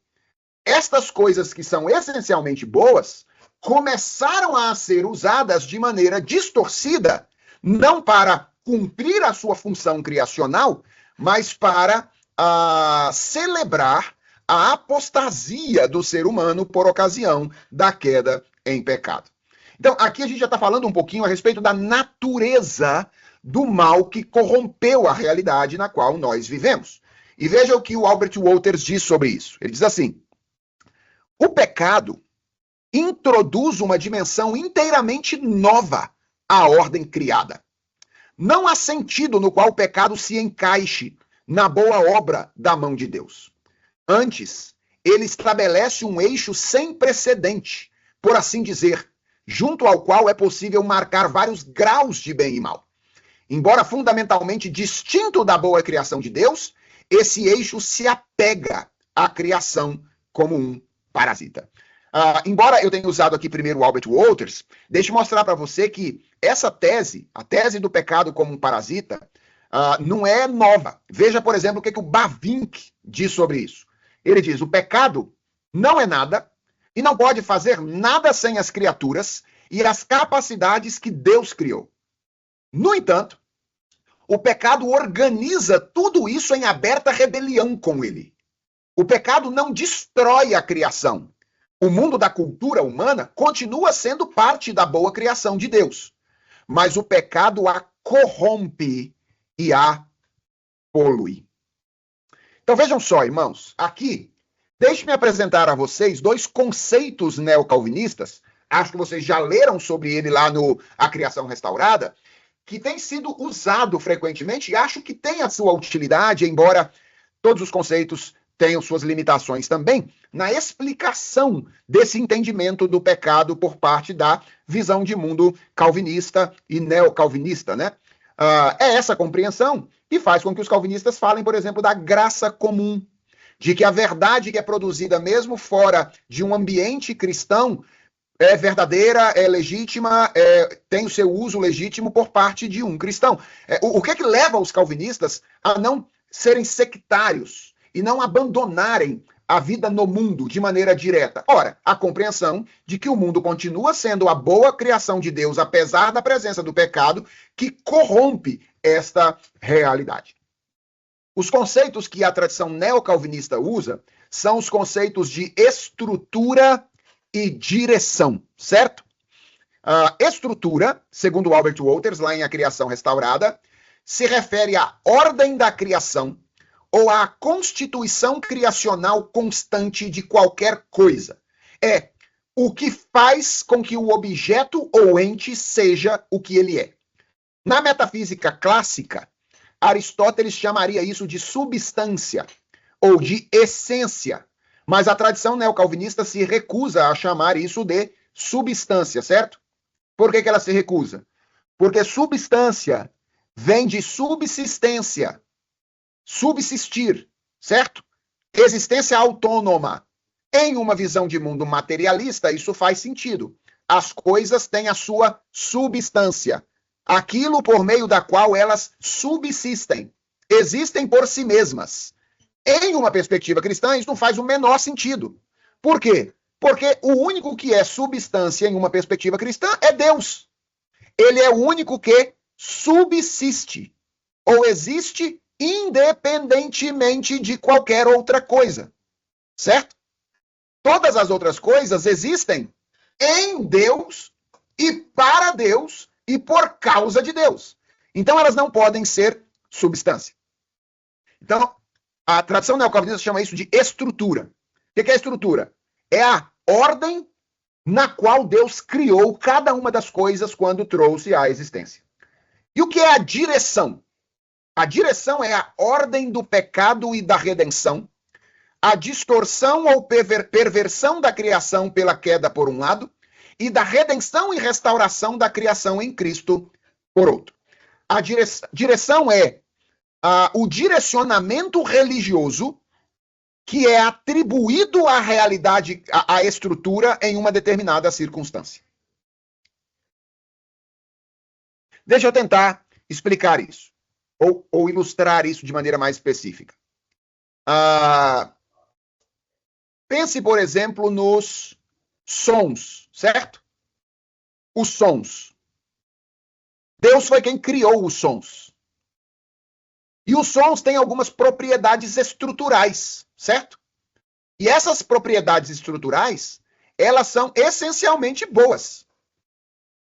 estas coisas que são essencialmente boas começaram a ser usadas de maneira distorcida, não para cumprir a sua função criacional, mas para celebrar a apostasia do ser humano por ocasião da queda em pecado. Então, aqui a gente já está falando um pouquinho a respeito da natureza do mal que corrompeu a realidade na qual nós vivemos. E veja o que o Albert Wolters diz sobre isso. Ele diz assim: o pecado introduz uma dimensão inteiramente nova à ordem criada. Não há sentido no qual o pecado se encaixe na boa obra da mão de Deus. Antes, ele estabelece um eixo sem precedente, por assim dizer, junto ao qual é possível marcar vários graus de bem e mal. Embora fundamentalmente distinto da boa criação de Deus, esse eixo se apega à criação como um parasita. Embora eu tenha usado aqui primeiro o Albert Wolters, deixe eu mostrar para você que essa tese, a tese do pecado como um parasita, não é nova. Veja, por exemplo, o que o Bavinck diz sobre isso. Ele diz: o pecado não é nada e não pode fazer nada sem as criaturas e as capacidades que Deus criou. No entanto, o pecado organiza tudo isso em aberta rebelião com ele. O pecado não destrói a criação. O mundo da cultura humana continua sendo parte da boa criação de Deus. Mas o pecado a corrompe e a polui. Então vejam só, irmãos, aqui, deixe-me apresentar a vocês dois conceitos neocalvinistas, acho que vocês já leram sobre ele lá no A Criação Restaurada, que tem sido usado frequentemente e acho que tem a sua utilidade, embora todos os conceitos tenham suas limitações também, na explicação desse entendimento do pecado por parte da visão de mundo calvinista e neocalvinista, né? É essa compreensão que faz com que os calvinistas falem, por exemplo, da graça comum, de que a verdade que é produzida mesmo fora de um ambiente cristão é verdadeira, é legítima, tem o seu uso legítimo por parte de um cristão. O que é que leva os calvinistas a não serem sectários e não abandonarem a vida no mundo de maneira direta? Ora, a compreensão de que o mundo continua sendo a boa criação de Deus, apesar da presença do pecado, que corrompe esta realidade. Os conceitos que a tradição neocalvinista usa são os conceitos de estrutura e direção, certo? Estrutura, segundo Albert Wolters, lá em A Criação Restaurada, se refere à ordem da criação, ou a constituição criacional constante de qualquer coisa. É o que faz com que o objeto ou ente seja o que ele é. Na metafísica clássica, Aristóteles chamaria isso de substância ou de essência, mas a tradição neocalvinista se recusa a chamar isso de substância, certo? Por que ela se recusa? Porque substância vem de subsistência, subsistir, certo? Existência autônoma. Em uma visão de mundo materialista, isso faz sentido. As coisas têm a sua substância, aquilo por meio da qual elas subsistem, existem por si mesmas. Em uma perspectiva cristã, isso não faz o menor sentido. Por quê? Porque o único que é substância em uma perspectiva cristã é Deus. Ele é o único que subsiste, ou existe independentemente de qualquer outra coisa, certo? Todas as outras coisas existem em Deus e para Deus e por causa de Deus. Então elas não podem ser substância. Então, a tradição neocalvinista chama isso de estrutura. O que é estrutura? É a ordem na qual Deus criou cada uma das coisas quando trouxe à existência. E o que é a direção? A direção é a ordem do pecado e da redenção, a distorção ou perversão da criação pela queda por um lado, e da redenção e restauração da criação em Cristo por outro. A direção é o direcionamento religioso que é atribuído à realidade, à estrutura em uma determinada circunstância. Deixa eu tentar explicar isso, ou ilustrar isso de maneira mais específica. Pense, por exemplo, nos sons, certo? Os sons. Deus foi quem criou os sons. E os sons têm algumas propriedades estruturais, certo? E essas propriedades estruturais, elas são essencialmente boas.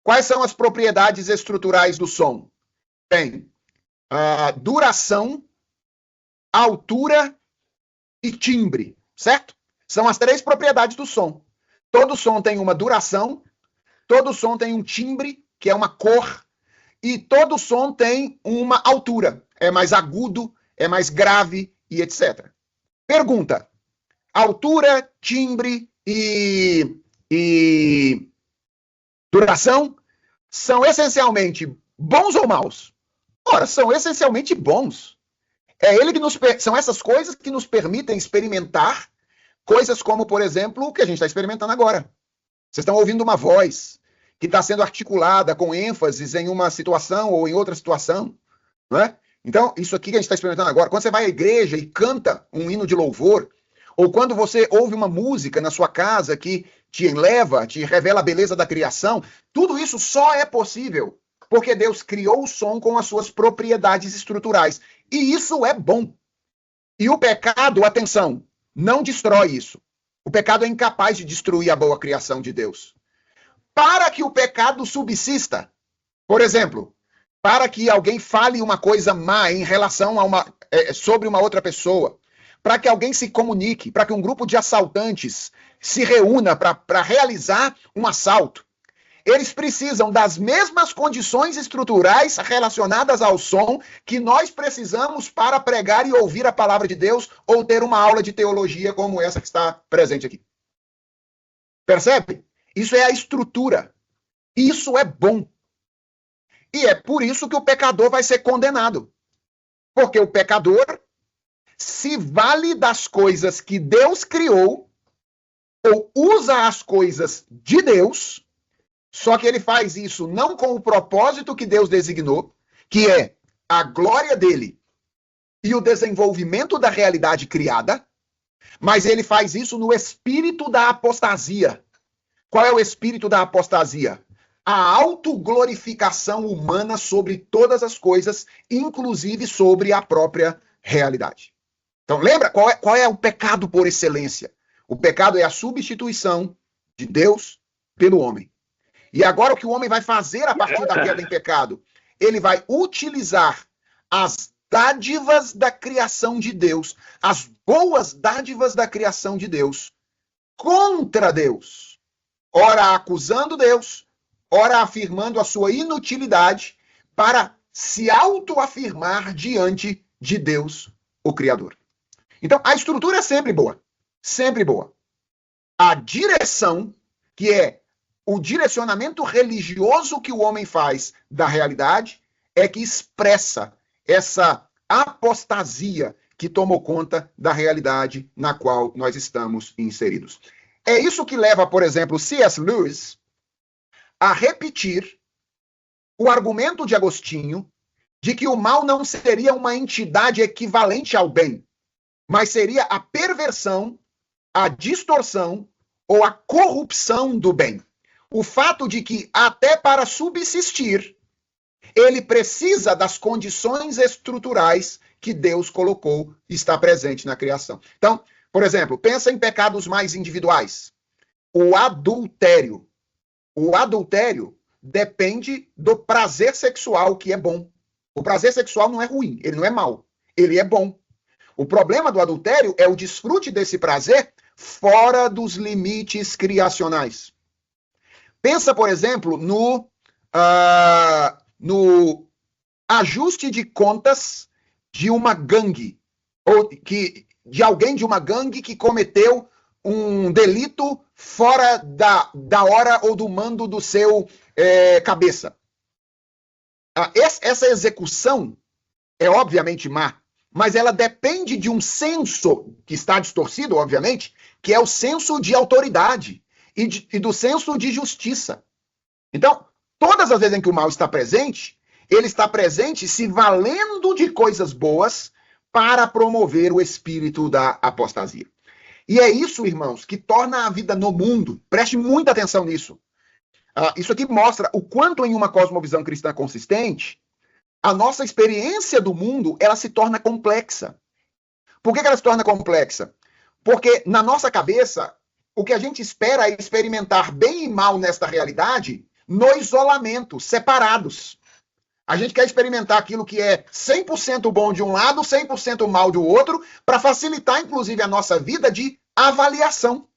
Quais são as propriedades estruturais do som? Tem duração, altura e timbre, certo? São as 3 propriedades do som. Todo som tem uma duração, todo som tem um timbre, que é uma cor, e todo som tem uma altura. É mais agudo, é mais grave e etc. Pergunta: altura, timbre e duração são essencialmente bons ou maus? Ora, são essencialmente bons. São essas coisas que nos permitem experimentar coisas como, por exemplo, o que a gente está experimentando agora. Vocês estão ouvindo uma voz que está sendo articulada com ênfases em uma situação ou em outra situação, não é? Então, isso aqui que a gente está experimentando agora, quando você vai à igreja e canta um hino de louvor, ou quando você ouve uma música na sua casa que te eleva, te revela a beleza da criação, tudo isso só é possível porque Deus criou o som com as suas propriedades estruturais. E isso é bom. E o pecado, atenção, não destrói isso. O pecado é incapaz de destruir a boa criação de Deus. Para que o pecado subsista, por exemplo, para que alguém fale uma coisa má em relação sobre uma outra pessoa, para que alguém se comunique, para que um grupo de assaltantes se reúna para realizar um assalto, eles precisam das mesmas condições estruturais relacionadas ao som que nós precisamos para pregar e ouvir a palavra de Deus ou ter uma aula de teologia como essa que está presente aqui. Percebe? Isso é a estrutura. Isso é bom. E é por isso que o pecador vai ser condenado. Porque o pecador se vale das coisas que Deus criou ou usa as coisas de Deus, só que ele faz isso não com o propósito que Deus designou, que é a glória dele e o desenvolvimento da realidade criada, mas ele faz isso no espírito da apostasia. Qual é o espírito da apostasia? A autoglorificação humana sobre todas as coisas, inclusive sobre a própria realidade. Então, lembra qual é o pecado por excelência? O pecado é a substituição de Deus pelo homem. E agora o que o homem vai fazer a partir da queda em pecado? Ele vai utilizar as dádivas da criação de Deus, as boas dádivas da criação de Deus, contra Deus, ora acusando Deus, ora afirmando a sua inutilidade para se autoafirmar diante de Deus, o Criador. Então, a estrutura é sempre boa, sempre boa. A direção, que é o direcionamento religioso que o homem faz da realidade, é que expressa essa apostasia que tomou conta da realidade na qual nós estamos inseridos. É isso que leva, por exemplo, C.S. Lewis a repetir o argumento de Agostinho de que o mal não seria uma entidade equivalente ao bem, mas seria a perversão, a distorção ou a corrupção do bem. O fato de que, até para subsistir, ele precisa das condições estruturais que Deus colocou e está presente na criação. Então, por exemplo, pensa em pecados mais individuais. O adultério. O adultério depende do prazer sexual, que é bom. O prazer sexual não é ruim, ele não é mau, ele é bom. O problema do adultério é o desfrute desse prazer fora dos limites criacionais. Pensa, por exemplo, no ajuste de contas de uma gangue, ou de alguém de uma gangue que cometeu um delito fora da hora ou do mando do seu cabeça. Essa execução é obviamente má, mas ela depende de um senso que está distorcido, obviamente, que é o senso de autoridade e do senso de justiça. Então, todas as vezes em que o mal está presente, ele está presente se valendo de coisas boas para promover o espírito da apostasia. E é isso, irmãos, que torna a vida no mundo. Preste muita atenção nisso. Isso aqui mostra o quanto em uma cosmovisão cristã consistente, a nossa experiência do mundo, ela se torna complexa. Por que ela se torna complexa? Porque na nossa cabeça, o que a gente espera é experimentar bem e mal nesta realidade no isolamento, separados. A gente quer experimentar aquilo que é 100% bom de um lado, 100% mal do outro, para facilitar, inclusive, a nossa vida de avaliação.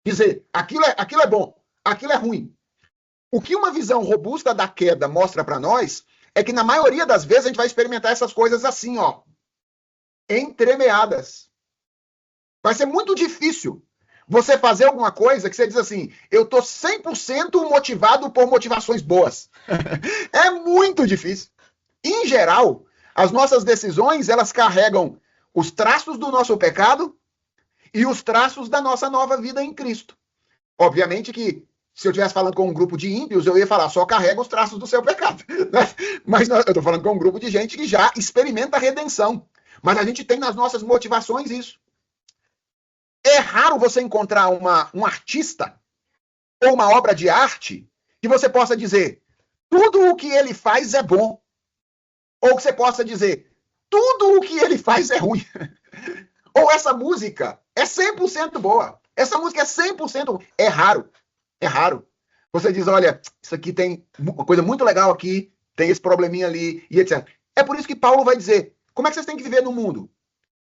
Dizer, aquilo é bom, aquilo é ruim. O que uma visão robusta da queda mostra para nós é que, na maioria das vezes, a gente vai experimentar essas coisas assim, ó, entremeadas. Vai ser muito difícil você fazer alguma coisa que você diz assim, eu estou 100% motivado por motivações boas. É muito difícil. Em geral, as nossas decisões, elas carregam os traços do nosso pecado e os traços da nossa nova vida em Cristo. Obviamente que, se eu estivesse falando com um grupo de ímpios, eu ia falar, só carrega os traços do seu pecado. Mas eu estou falando com um grupo de gente que já experimenta a redenção. Mas a gente tem nas nossas motivações isso. É raro você encontrar um artista ou uma obra de arte que você possa dizer, tudo o que ele faz é bom. Ou que você possa dizer, tudo o que ele faz é ruim. Ou essa música é 100% boa. Essa música é 100%... É raro. É raro. Você diz, olha, isso aqui tem uma coisa muito legal aqui, tem esse probleminha ali, e etc. É por isso que Paulo vai dizer, como é que vocês têm que viver no mundo?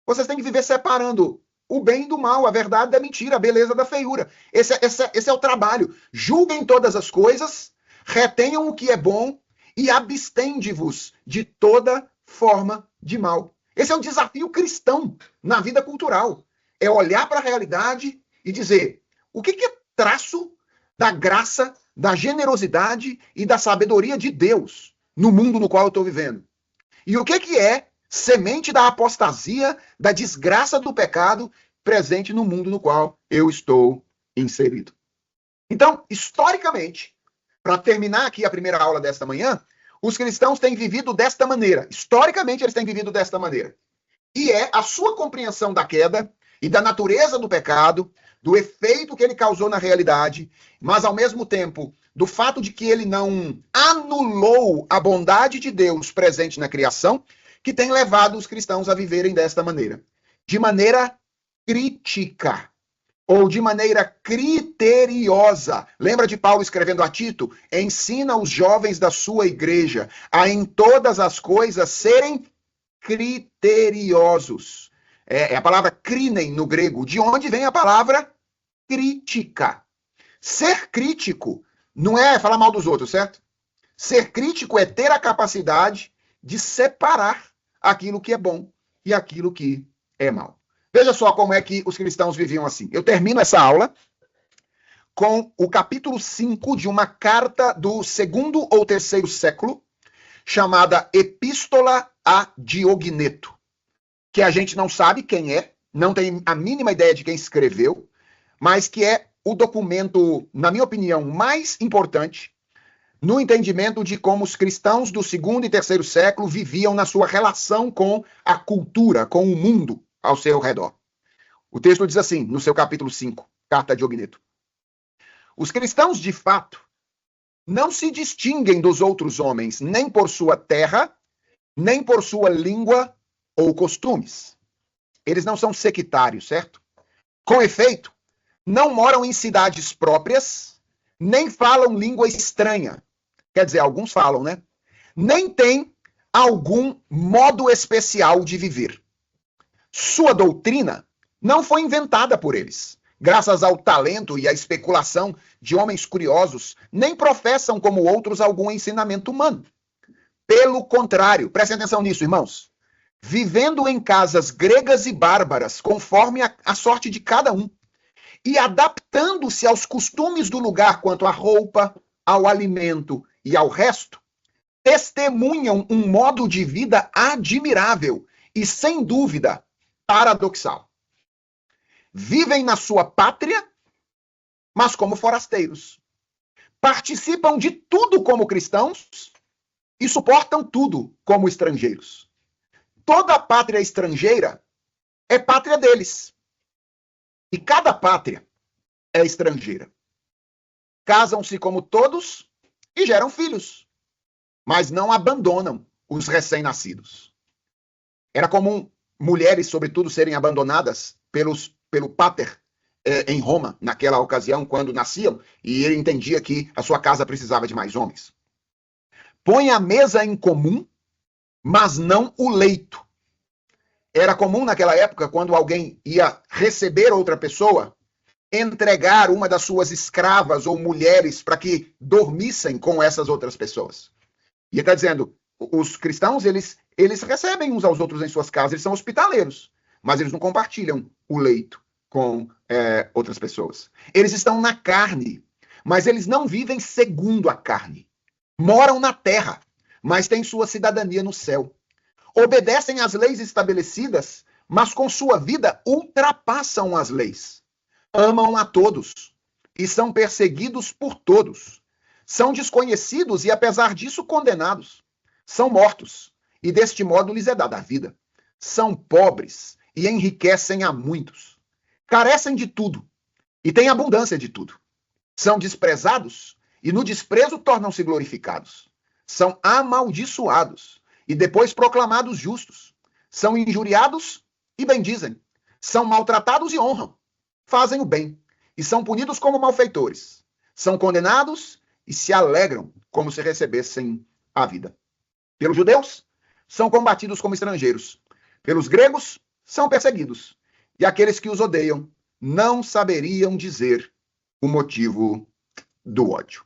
Vocês têm que viver separando o bem do mal, a verdade da mentira, a beleza da feiura. Esse é o trabalho. Julguem todas as coisas, retenham o que é bom e abstende-vos de toda forma de mal. Esse é o desafio cristão na vida cultural. É olhar para a realidade e dizer, o que é traço da graça, da generosidade e da sabedoria de Deus no mundo no qual eu estou vivendo? E o que é semente da apostasia, da desgraça do pecado presente no mundo no qual eu estou inserido? Então, historicamente, para terminar aqui a primeira aula desta manhã, os cristãos têm vivido desta maneira. Historicamente, eles têm vivido desta maneira. E é a sua compreensão da queda e da natureza do pecado, do efeito que ele causou na realidade, mas, ao mesmo tempo, do fato de que ele não anulou a bondade de Deus presente na criação, que tem levado os cristãos a viverem desta maneira. De maneira crítica, ou de maneira criteriosa. Lembra de Paulo escrevendo a Tito? Ensina os jovens da sua igreja a em todas as coisas serem criteriosos. É a palavra crinem no grego, de onde vem a palavra crítica. Ser crítico não é falar mal dos outros, certo? Ser crítico é ter a capacidade de separar aquilo que é bom e aquilo que é mal. Veja só como é que os cristãos viviam assim. Eu termino essa aula com o capítulo 5 de uma carta do 2º ou 3º século, chamada Epístola a Diogneto, que a gente não sabe quem é, não tem a mínima ideia de quem escreveu, mas que é o documento, na minha opinião, mais importante no entendimento de como os cristãos do 2º e 3º século viviam na sua relação com a cultura, com o mundo ao seu redor. O texto diz assim, no seu capítulo 5, Carta a Diogneto: os cristãos, de fato, não se distinguem dos outros homens, nem por sua terra, nem por sua língua ou costumes. Eles não são sectários, certo? Com efeito, não moram em cidades próprias, nem falam língua estranha. Quer dizer, alguns falam, né? Nem têm algum modo especial de viver. Sua doutrina não foi inventada por eles. Graças ao talento e à especulação de homens curiosos, nem professam como outros algum ensinamento humano. Pelo contrário, prestem atenção nisso, irmãos. Vivendo em casas gregas e bárbaras, conforme a sorte de cada um, e adaptando-se aos costumes do lugar quanto à roupa, ao alimento e ao resto, testemunham um modo de vida admirável e, sem dúvida, paradoxal. Vivem na sua pátria, mas como forasteiros. Participam de tudo como cristãos e suportam tudo como estrangeiros. Toda pátria estrangeira é pátria deles. E cada pátria é estrangeira. Casam-se como todos e geram filhos, mas não abandonam os recém-nascidos. Era comum mulheres, sobretudo, serem abandonadas pelo pater em Roma, naquela ocasião, quando nasciam, e ele entendia que a sua casa precisava de mais homens. Põe a mesa em comum, mas não o leito. Era comum naquela época, quando alguém ia receber outra pessoa, entregar uma das suas escravas ou mulheres para que dormissem com essas outras pessoas. E ele está dizendo, os cristãos, eles recebem uns aos outros em suas casas, eles são hospitaleiros, mas eles não compartilham o leito com outras pessoas. Eles estão na carne, mas eles não vivem segundo a carne. Moram na terra, mas têm sua cidadania no céu. Obedecem às leis estabelecidas, mas com sua vida ultrapassam as leis. Amam a todos e são perseguidos por todos. São desconhecidos e, apesar disso, condenados. São mortos e, deste modo, lhes é dada a vida. São pobres e enriquecem a muitos. Carecem de tudo e têm abundância de tudo. São desprezados e, no desprezo, tornam-se glorificados. São amaldiçoados e depois proclamados justos. São injuriados e bendizem. São maltratados e honram. Fazem o bem e são punidos como malfeitores. São condenados e se alegram como se recebessem a vida. Pelos judeus, são combatidos como estrangeiros. Pelos gregos, são perseguidos. E aqueles que os odeiam não saberiam dizer o motivo do ódio.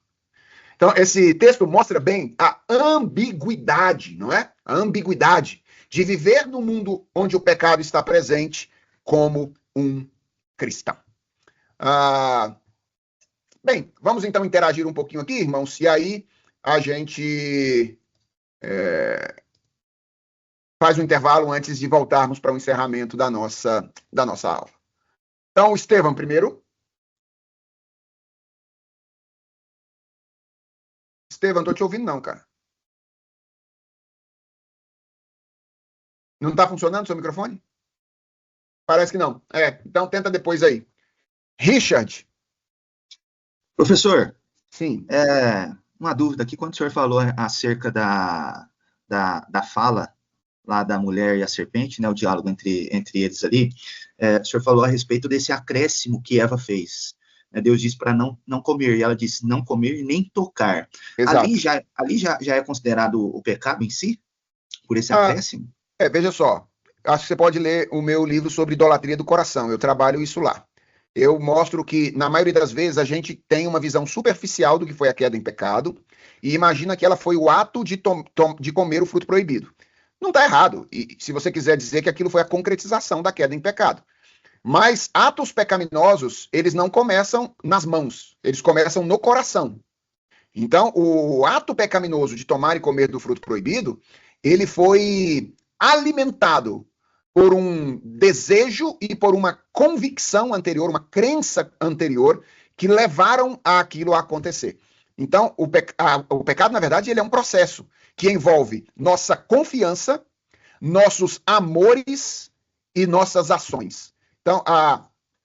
Então, esse texto mostra bem a ambiguidade, não é? A ambiguidade de viver no mundo onde o pecado está presente como um cristão. Bem, vamos então interagir um pouquinho aqui, irmãos, e aí a gente faz um intervalo antes de voltarmos para o encerramento da nossa aula. Então, Estevam primeiro. Estevam, não estou te ouvindo não, cara. Não está funcionando o seu microfone? Parece que não. Então tenta depois aí. Richard. Professor, sim. Uma dúvida aqui, quando o senhor falou acerca da fala lá da mulher e a serpente, né, o diálogo entre eles ali, o senhor falou a respeito desse acréscimo que Eva fez. Deus disse para não comer, e ela disse não comer nem tocar. Exato. Ali já é considerado o pecado em si, por esse acréscimo? Veja só, acho que você pode ler o meu livro sobre idolatria do coração, eu trabalho isso lá. Eu mostro que, na maioria das vezes, a gente tem uma visão superficial do que foi a queda em pecado e imagina que ela foi o ato de comer o fruto proibido. Não está errado, e se você quiser dizer que aquilo foi a concretização da queda em pecado. Mas atos pecaminosos, eles não começam nas mãos, eles começam no coração. Então, o ato pecaminoso de tomar e comer do fruto proibido, ele foi alimentado por um desejo e por uma convicção anterior, uma crença anterior, que levaram aquilo a acontecer. Então, o pecado, na verdade, ele é um processo que envolve nossa confiança, nossos amores e nossas ações. Então,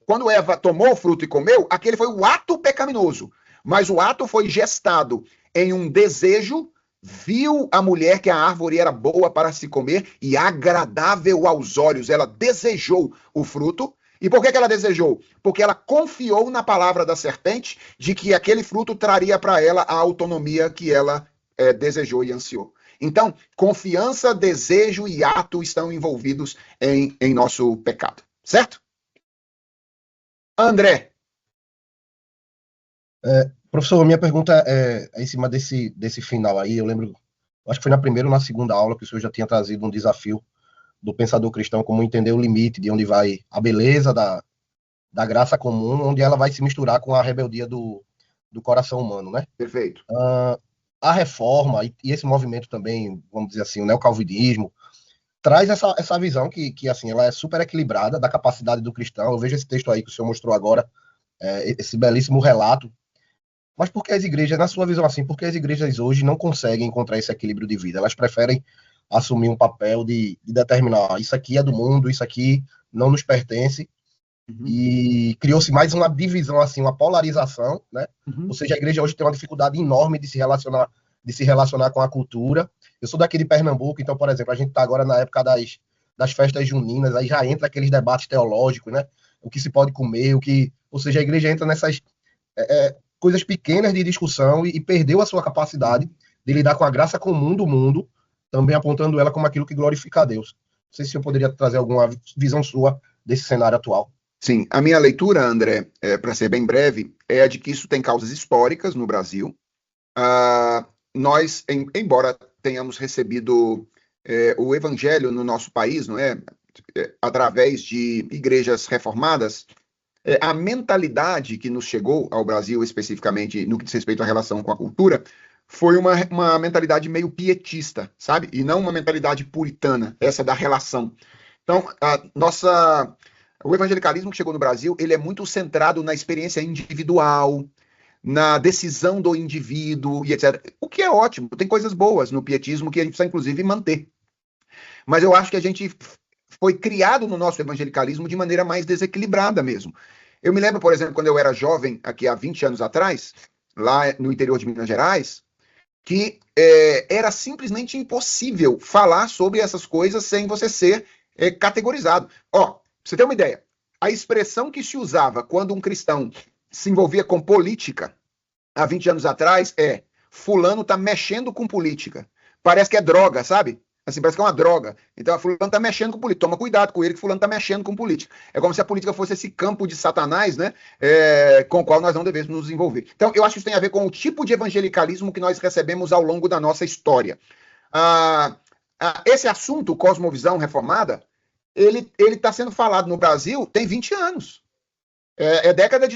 quando Eva tomou o fruto e comeu, aquele foi o ato pecaminoso. Mas o ato foi gestado em um desejo, viu a mulher que a árvore era boa para se comer e agradável aos olhos. Ela desejou o fruto. E por que ela desejou? Porque ela confiou na palavra da serpente de que aquele fruto traria para ela a autonomia que ela desejou e ansiou. Então, confiança, desejo e ato estão envolvidos em nosso pecado. Certo? André. Professor, minha pergunta é em cima desse final aí. Eu lembro, acho que foi na primeira ou na segunda aula que o senhor já tinha trazido um desafio do pensador cristão, como entender o limite de onde vai a beleza da graça comum, onde ela vai se misturar com a rebeldia do coração humano, né? Perfeito. A reforma e esse movimento também, vamos dizer assim, o neocalvinismo, traz essa visão que assim, ela é super equilibrada da capacidade do cristão. Eu vejo esse texto aí que o senhor mostrou agora, esse belíssimo relato. Mas por que as igrejas, na sua visão assim, por que as igrejas hoje não conseguem encontrar esse equilíbrio de vida? Elas preferem assumir um papel de determinar, isso aqui é do mundo, isso aqui não nos pertence, e criou-se mais uma divisão, assim, uma polarização, né? Ou seja, a igreja hoje tem uma dificuldade enorme de se relacionar com a cultura. Eu sou daqui de Pernambuco, então, por exemplo, a gente está agora na época das festas juninas, aí já entra aqueles debates teológicos, né? O que se pode comer, ou seja, a igreja entra nessas coisas pequenas de discussão e perdeu a sua capacidade de lidar com a graça comum do mundo, também apontando ela como aquilo que glorifica a Deus. Não sei se eu poderia trazer alguma visão sua desse cenário atual. Sim, a minha leitura, André, para ser bem breve, é a de que isso tem causas históricas no Brasil. Nós, embora tenhamos recebido o evangelho no nosso país, não é? Através de igrejas reformadas, a mentalidade que nos chegou ao Brasil, especificamente no que diz respeito à relação com a cultura, foi uma mentalidade meio pietista, sabe? E não uma mentalidade puritana, essa da relação. Então, o evangelicalismo que chegou no Brasil, ele é muito centrado na experiência individual, na decisão do indivíduo e etc. O que é ótimo, tem coisas boas no pietismo que a gente precisa, inclusive, manter. Mas eu acho que a gente foi criado no nosso evangelicalismo de maneira mais desequilibrada mesmo. Eu me lembro, por exemplo, quando eu era jovem, aqui há 20 anos atrás, lá no interior de Minas Gerais, que era simplesmente impossível falar sobre essas coisas sem você ser categorizado. Ó, você tem uma ideia, a expressão que se usava quando um cristão se envolvia com política, há 20 anos atrás, fulano tá mexendo com política. Parece que é droga, sabe? Assim, parece que é uma droga. Então, fulano tá mexendo com política. Toma cuidado com ele, que fulano tá mexendo com política. É como se a política fosse esse campo de Satanás, né? Com o qual nós não devemos nos envolver. Então, eu acho que isso tem a ver com o tipo de evangelicalismo que nós recebemos ao longo da nossa história. Esse assunto, cosmovisão reformada, ele está sendo falado no Brasil tem 20 anos. Década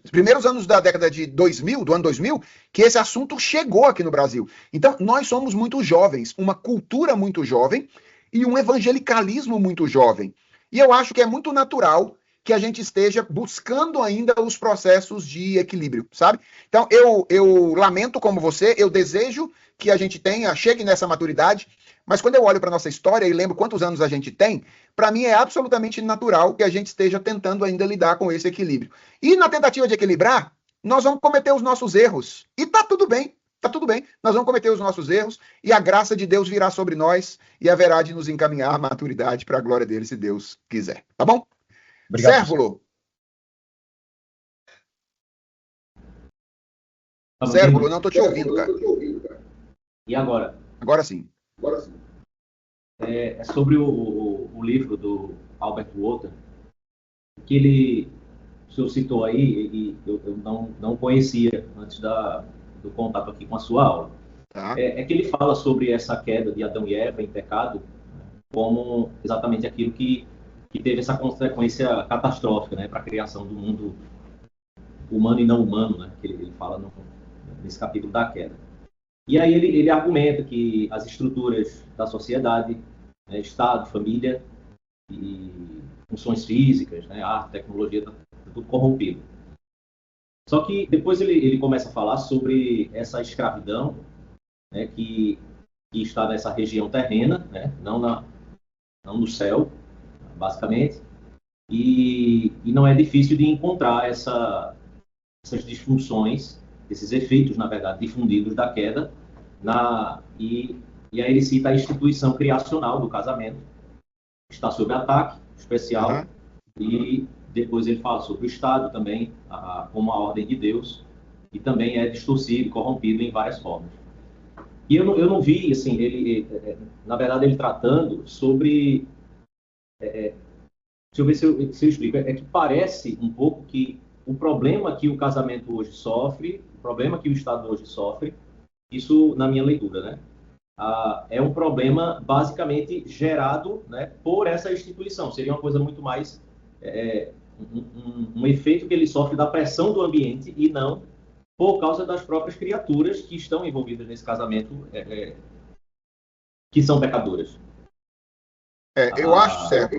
primeiros anos da década de 2000, do ano 2000, que esse assunto chegou aqui no Brasil. Então, nós somos muito jovens, uma cultura muito jovem e um evangelicalismo muito jovem. E eu acho que é muito natural que a gente esteja buscando ainda os processos de equilíbrio, sabe? Então, eu lamento como você, eu desejo que a gente chegue nessa maturidade, mas quando eu olho para a nossa história e lembro quantos anos a gente tem, para mim é absolutamente natural que a gente esteja tentando ainda lidar com esse equilíbrio. E na tentativa de equilibrar, nós vamos cometer os nossos erros. E tá tudo bem, tá tudo bem. Nós vamos cometer os nossos erros e a graça de Deus virá sobre nós e haverá de nos encaminhar à maturidade para a glória dele, se Deus quiser. Tá bom? Obrigado, Cérvulo. Cérvulo, não tô te ouvindo, cara. E agora? Agora sim. é sobre o livro do Albert Wolter, que ele, o senhor citou aí, e eu não conhecia antes do contato aqui com a sua aula. Tá? É que ele fala sobre essa queda de Adão e Eva em pecado como exatamente aquilo que teve essa consequência catastrófica, né, para a criação do mundo humano e não humano, né, que ele fala nesse capítulo da queda. E aí ele argumenta que as estruturas da sociedade, né, Estado, família e funções físicas, né, arte, tecnologia, está tudo corrompido. Só que depois ele começa a falar sobre essa escravidão, né, que está nessa região terrena, né, não no céu, basicamente, e não é difícil de encontrar essas disfunções, esses efeitos, na verdade, difundidos da queda, e aí ele cita a instituição criacional do casamento, que está sob ataque especial, e depois ele fala sobre o Estado também, como a ordem de Deus, e também é distorcido, corrompido em várias formas. E eu não vi, assim, na verdade, ele tratando sobre... deixa eu ver se eu explico. É que parece um pouco que o problema que o casamento hoje sofre, o problema que o Estado hoje sofre, isso na minha leitura, né? É um problema basicamente gerado, né, por essa instituição. Seria uma coisa muito mais... um efeito que ele sofre da pressão do ambiente e não por causa das próprias criaturas que estão envolvidas nesse casamento, que são pecadoras. Eu acho certo.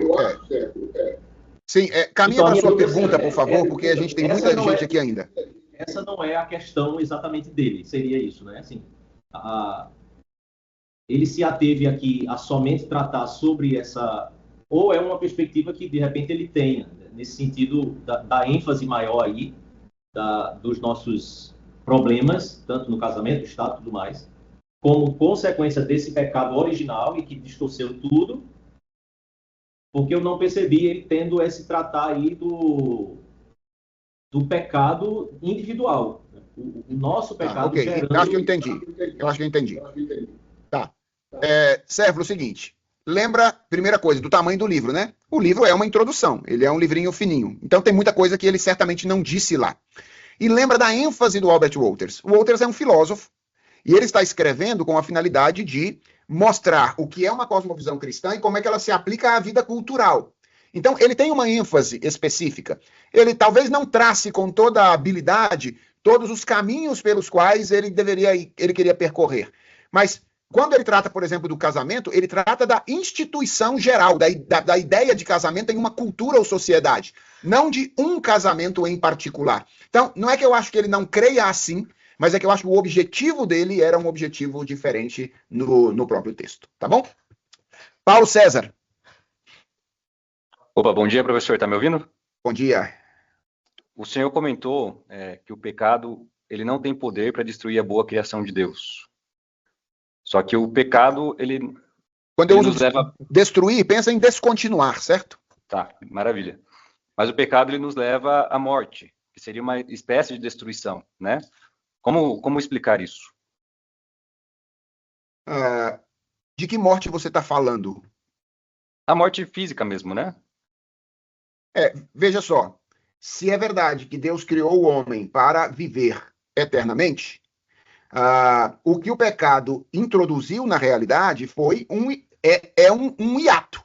Sim, caminha para a sua pergunta, por favor, porque a gente tem muita gente aqui ainda. Essa não é a questão exatamente dele, seria isso, né? Assim, ele se ateve aqui a somente tratar sobre essa... Ou é uma perspectiva que, de repente, ele tenha, nesse sentido da ênfase maior aí, dos nossos problemas, tanto no casamento, Estado e tudo mais, como consequência desse pecado original e que distorceu tudo, porque eu não percebi ele tendo esse tratar aí do pecado individual. O nosso pecado ok. gerando... Eu acho que eu entendi. Tá. Sérvulo, o seguinte, lembra, primeira coisa, do tamanho do livro, né? O livro é uma introdução, ele é um livrinho fininho, então tem muita coisa que ele certamente não disse lá. E lembra da ênfase do Albert Wolters. O Wolters é um filósofo, e ele está escrevendo com a finalidade de mostrar o que é uma cosmovisão cristã e como é que ela se aplica à vida cultural. Então, ele tem uma ênfase específica. Ele talvez não trace com toda a habilidade todos os caminhos pelos quais ele queria percorrer. Mas, quando ele trata, por exemplo, do casamento, ele trata da instituição geral, da ideia de casamento em uma cultura ou sociedade, não de um casamento em particular. Então, não é que eu acho que ele não creia assim, mas é que eu acho que o objetivo dele era um objetivo diferente no próprio texto, tá bom? Paulo César. Opa, bom dia, professor, tá me ouvindo? Bom dia. O senhor comentou que o pecado ele não tem poder para destruir a boa criação de Deus. Só que o pecado, quando eu uso destruir, pensa em descontinuar, certo? Tá, maravilha. Mas o pecado, ele nos leva à morte, que seria uma espécie de destruição, né? Como explicar isso? De que morte você está falando? A morte física mesmo, né? Veja só. Se é verdade que Deus criou o homem para viver eternamente, o que o pecado introduziu na realidade foi um hiato.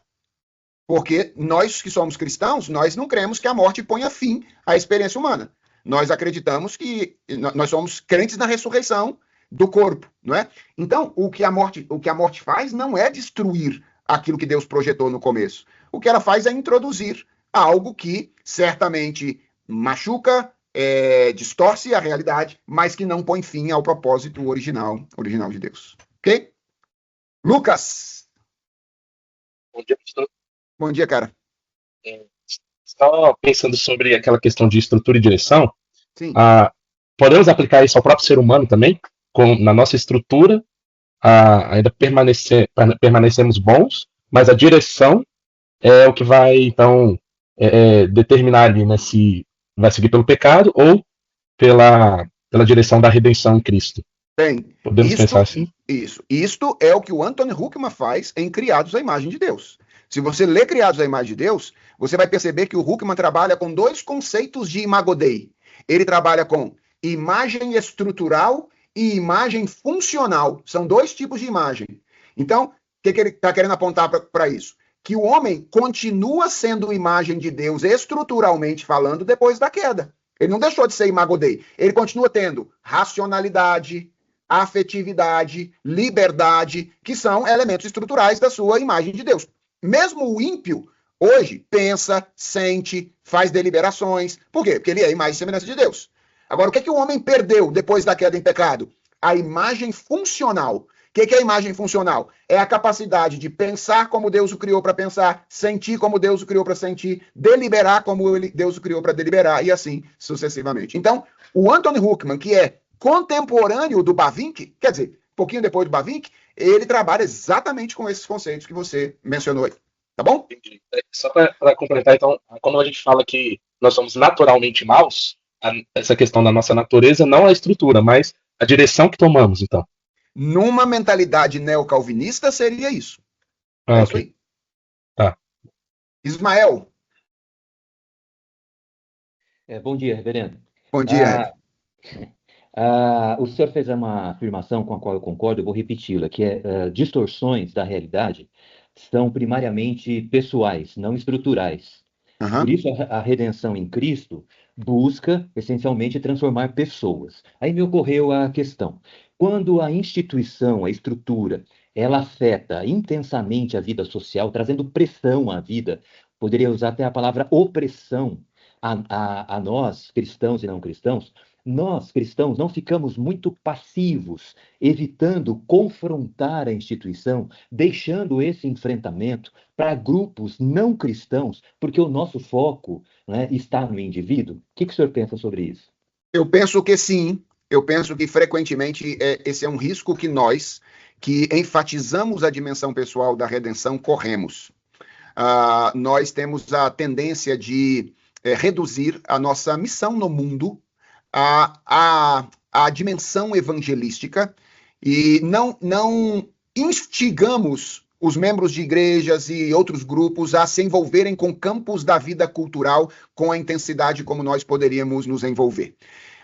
Porque nós que somos cristãos, nós não cremos que a morte ponha fim à experiência humana. Nós acreditamos que nós somos crentes na ressurreição do corpo, não é? Então, o que a morte faz não é destruir aquilo que Deus projetou no começo. O que ela faz é introduzir algo que certamente machuca, distorce a realidade, mas que não põe fim ao propósito original de Deus. Ok? Lucas. Bom dia, pastor. Bom dia, cara. Só pensando sobre aquela questão de estrutura e direção, sim. Podemos aplicar isso ao próprio ser humano também? Na nossa estrutura, ainda permanecemos bons, mas a direção é o que vai, então, determinar ali, né, se vai seguir pelo pecado ou pela direção da redenção em Cristo. Tem. Podemos pensar assim? Isso. Isto é o que o Anthony Huckman faz em Criados à Imagem de Deus. Se você lê Criados à Imagem de Deus, você vai perceber que o Huckman trabalha com dois conceitos de Imago Dei. Ele trabalha com imagem estrutural e imagem funcional. São dois tipos de imagem. Então, o que ele está querendo apontar para isso? Que o homem continua sendo imagem de Deus estruturalmente falando depois da queda. Ele não deixou de ser Imago Dei. Ele continua tendo racionalidade, afetividade, liberdade, que são elementos estruturais da sua imagem de Deus. Mesmo o ímpio, hoje, pensa, sente, faz deliberações. Por quê? Porque ele é a imagem e semelhança de Deus. Agora, o que o homem perdeu depois da queda em pecado? A imagem funcional. O que é a imagem funcional? É a capacidade de pensar como Deus o criou para pensar, sentir como Deus o criou para sentir, deliberar como Deus o criou para deliberar, e assim sucessivamente. Então, o Anthony Huckman, que é contemporâneo do Bavinck, quer dizer, um pouquinho depois do Bavinck, ele trabalha exatamente com esses conceitos que você mencionou aí. Tá bom? Entendi. Só para complementar, então, quando a gente fala que nós somos naturalmente maus, essa questão da nossa natureza não é a estrutura, mas a direção que tomamos, então. Numa mentalidade neocalvinista, seria isso. Ah, isso ok. aí. Tá. Ismael. Bom dia, reverendo. Bom dia. O senhor fez uma afirmação com a qual eu concordo, eu vou repeti-la, que é distorções da realidade são primariamente pessoais, não estruturais. Uhum. Por isso, a redenção em Cristo busca, essencialmente, transformar pessoas. Aí me ocorreu a questão. Quando a instituição, a estrutura, ela afeta intensamente a vida social, trazendo pressão à vida, poderia usar até a palavra opressão a nós, cristãos e não cristãos, nós, cristãos, não ficamos muito passivos, evitando confrontar a instituição, deixando esse enfrentamento para grupos não cristãos, porque o nosso foco, né, está no indivíduo. O que o senhor pensa sobre isso? Eu penso que sim. Eu penso que, frequentemente, esse é um risco que nós, que enfatizamos a dimensão pessoal da redenção, corremos. Nós temos a tendência de reduzir a nossa missão no mundo a dimensão evangelística e não instigamos os membros de igrejas e outros grupos a se envolverem com campos da vida cultural com a intensidade como nós poderíamos nos envolver.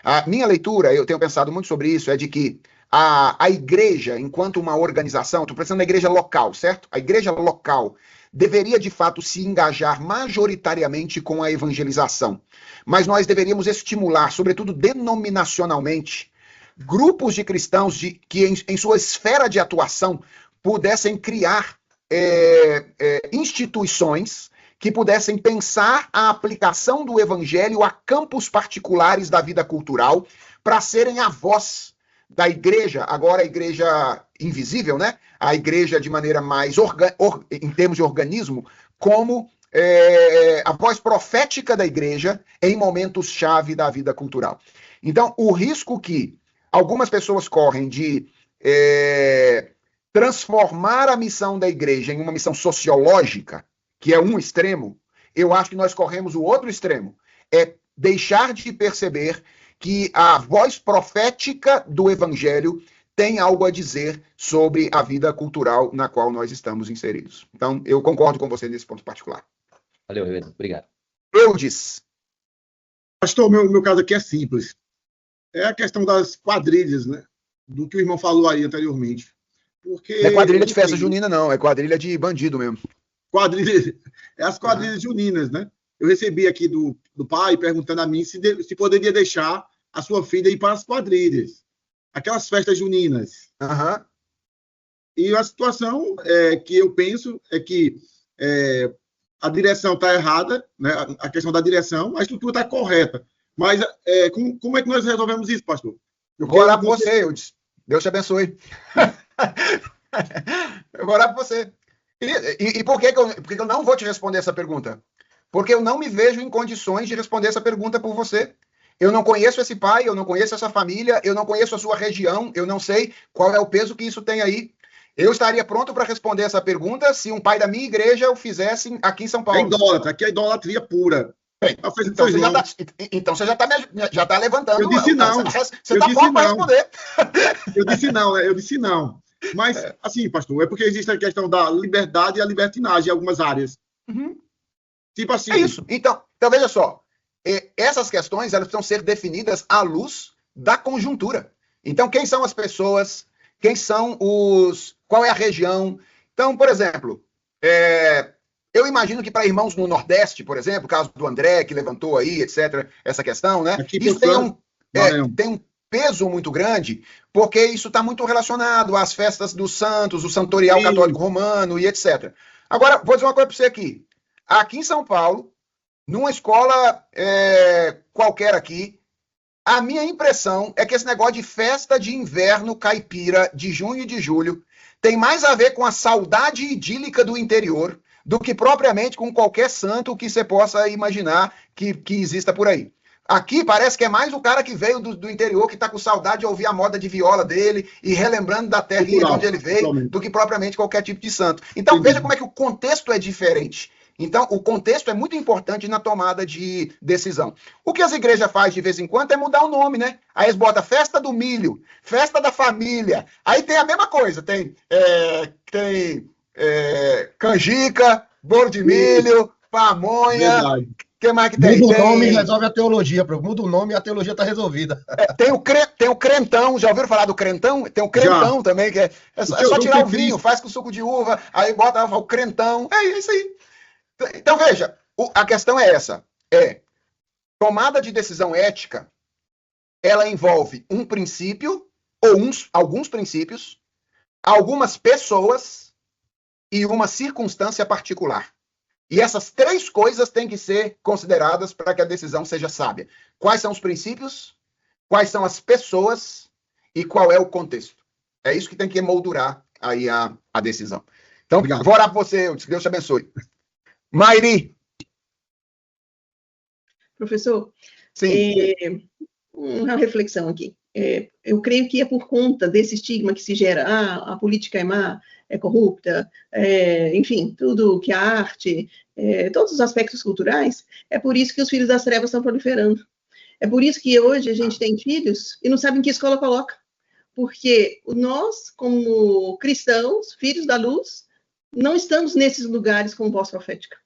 A minha leitura, eu tenho pensado muito sobre isso, é de que a igreja, enquanto uma organização, estou pensando na igreja local, certo? A igreja local deveria, de fato, se engajar majoritariamente com a evangelização. Mas nós deveríamos estimular, sobretudo denominacionalmente, grupos de cristãos que, em sua esfera de atuação, pudessem criar instituições que pudessem pensar a aplicação do evangelho a campos particulares da vida cultural para serem a voz da igreja, agora a igreja invisível, né? A igreja de maneira mais, em termos de organismo, como a voz profética da igreja em momentos-chave da vida cultural. Então, o risco que algumas pessoas correm de transformar a missão da igreja em uma missão sociológica, que é um extremo, eu acho que nós corremos o outro extremo, é deixar de perceber que a voz profética do evangelho tem algo a dizer sobre a vida cultural na qual nós estamos inseridos. Então, eu concordo com você nesse ponto particular. Valeu, reverendo. Obrigado. Eudes. Pastor, meu caso aqui é simples. É a questão das quadrilhas, né? Do que o irmão falou aí anteriormente. Porque não é quadrilha de festa junina, não. É quadrilha de bandido mesmo. As quadrilhas juninas, né? Eu recebi aqui do pai perguntando a mim se poderia deixar a sua filha ir para as quadrilhas. Aquelas festas juninas. Uhum. E a situação que eu penso é que a direção está errada, né? A questão da direção, a estrutura está correta. Mas como é que nós resolvemos isso, pastor? Eu vou orar por você, Eudes. Deus te abençoe. Eu vou orar por você. E por que eu não vou te responder essa pergunta? Porque eu não me vejo em condições de responder essa pergunta por você. Eu não conheço esse pai, eu não conheço essa família, eu não conheço a sua região, eu não sei qual é o peso que isso tem aí. Eu estaria pronto para responder essa pergunta se um pai da minha igreja o fizesse aqui em São Paulo. Aqui é idolatria pura. Bem, então você já está levantando. Eu disse não. Você está pronto para responder. Eu disse não, né? Eu disse não. Mas, assim, pastor, é porque existe a questão da liberdade e a libertinagem em algumas áreas. Tipo assim. É isso. Então veja só. Essas questões elas precisam ser definidas à luz da conjuntura. Então, quem são as pessoas? Quem são os... Qual é a região? Então, por exemplo, eu imagino que para irmãos no Nordeste, por exemplo, o caso do André, que levantou aí, etc., essa questão, né? Isso tem um peso muito grande, porque isso está muito relacionado às festas dos santos, o santorial católico romano e etc. Agora, vou dizer uma coisa para você aqui. Aqui em São Paulo, numa escola qualquer aqui, a minha impressão é que esse negócio de festa de inverno caipira de junho e de julho tem mais a ver com a saudade idílica do interior do que propriamente com qualquer santo que você possa imaginar que exista por aí. Aqui parece que é mais o cara que veio do interior, que está com saudade de ouvir a moda de viola dele e relembrando da terra de onde ele veio, do que propriamente qualquer tipo de santo. Então, veja como é que o contexto é diferente. Então, o contexto é muito importante na tomada de decisão. O que as igrejas fazem de vez em quando é mudar o nome, né? Aí eles botam festa do milho, festa da família. Aí tem a mesma coisa, tem canjica, bolo de milho, pamonha. Verdade. O que mais que tem? Muda o nome e resolve a teologia. Muda o nome e a teologia está resolvida. Tem o crentão, já ouviram falar do crentão? Tem o crentão também, que é só tirar o vinho, faz com suco de uva, aí bota o crentão. É isso aí. Então, veja, a questão é essa. Tomada de decisão ética, ela envolve um princípio, ou alguns princípios, algumas pessoas e uma circunstância particular. E essas três coisas têm que ser consideradas para que a decisão seja sábia. Quais são os princípios, quais são as pessoas e qual é o contexto. É isso que tem que moldurar aí a decisão. Então, obrigado. Vou orar para você, Deus te abençoe. Mairi. Professor, sim. Uma reflexão aqui. Eu creio que é por conta desse estigma que se gera, a política é má, é corrupta, enfim, tudo que a arte, todos os aspectos culturais, é por isso que os filhos das trevas estão proliferando. É por isso que hoje a gente tem filhos e não sabe em que escola coloca. Porque nós, como cristãos, filhos da luz, não estamos nesses lugares com voz profética.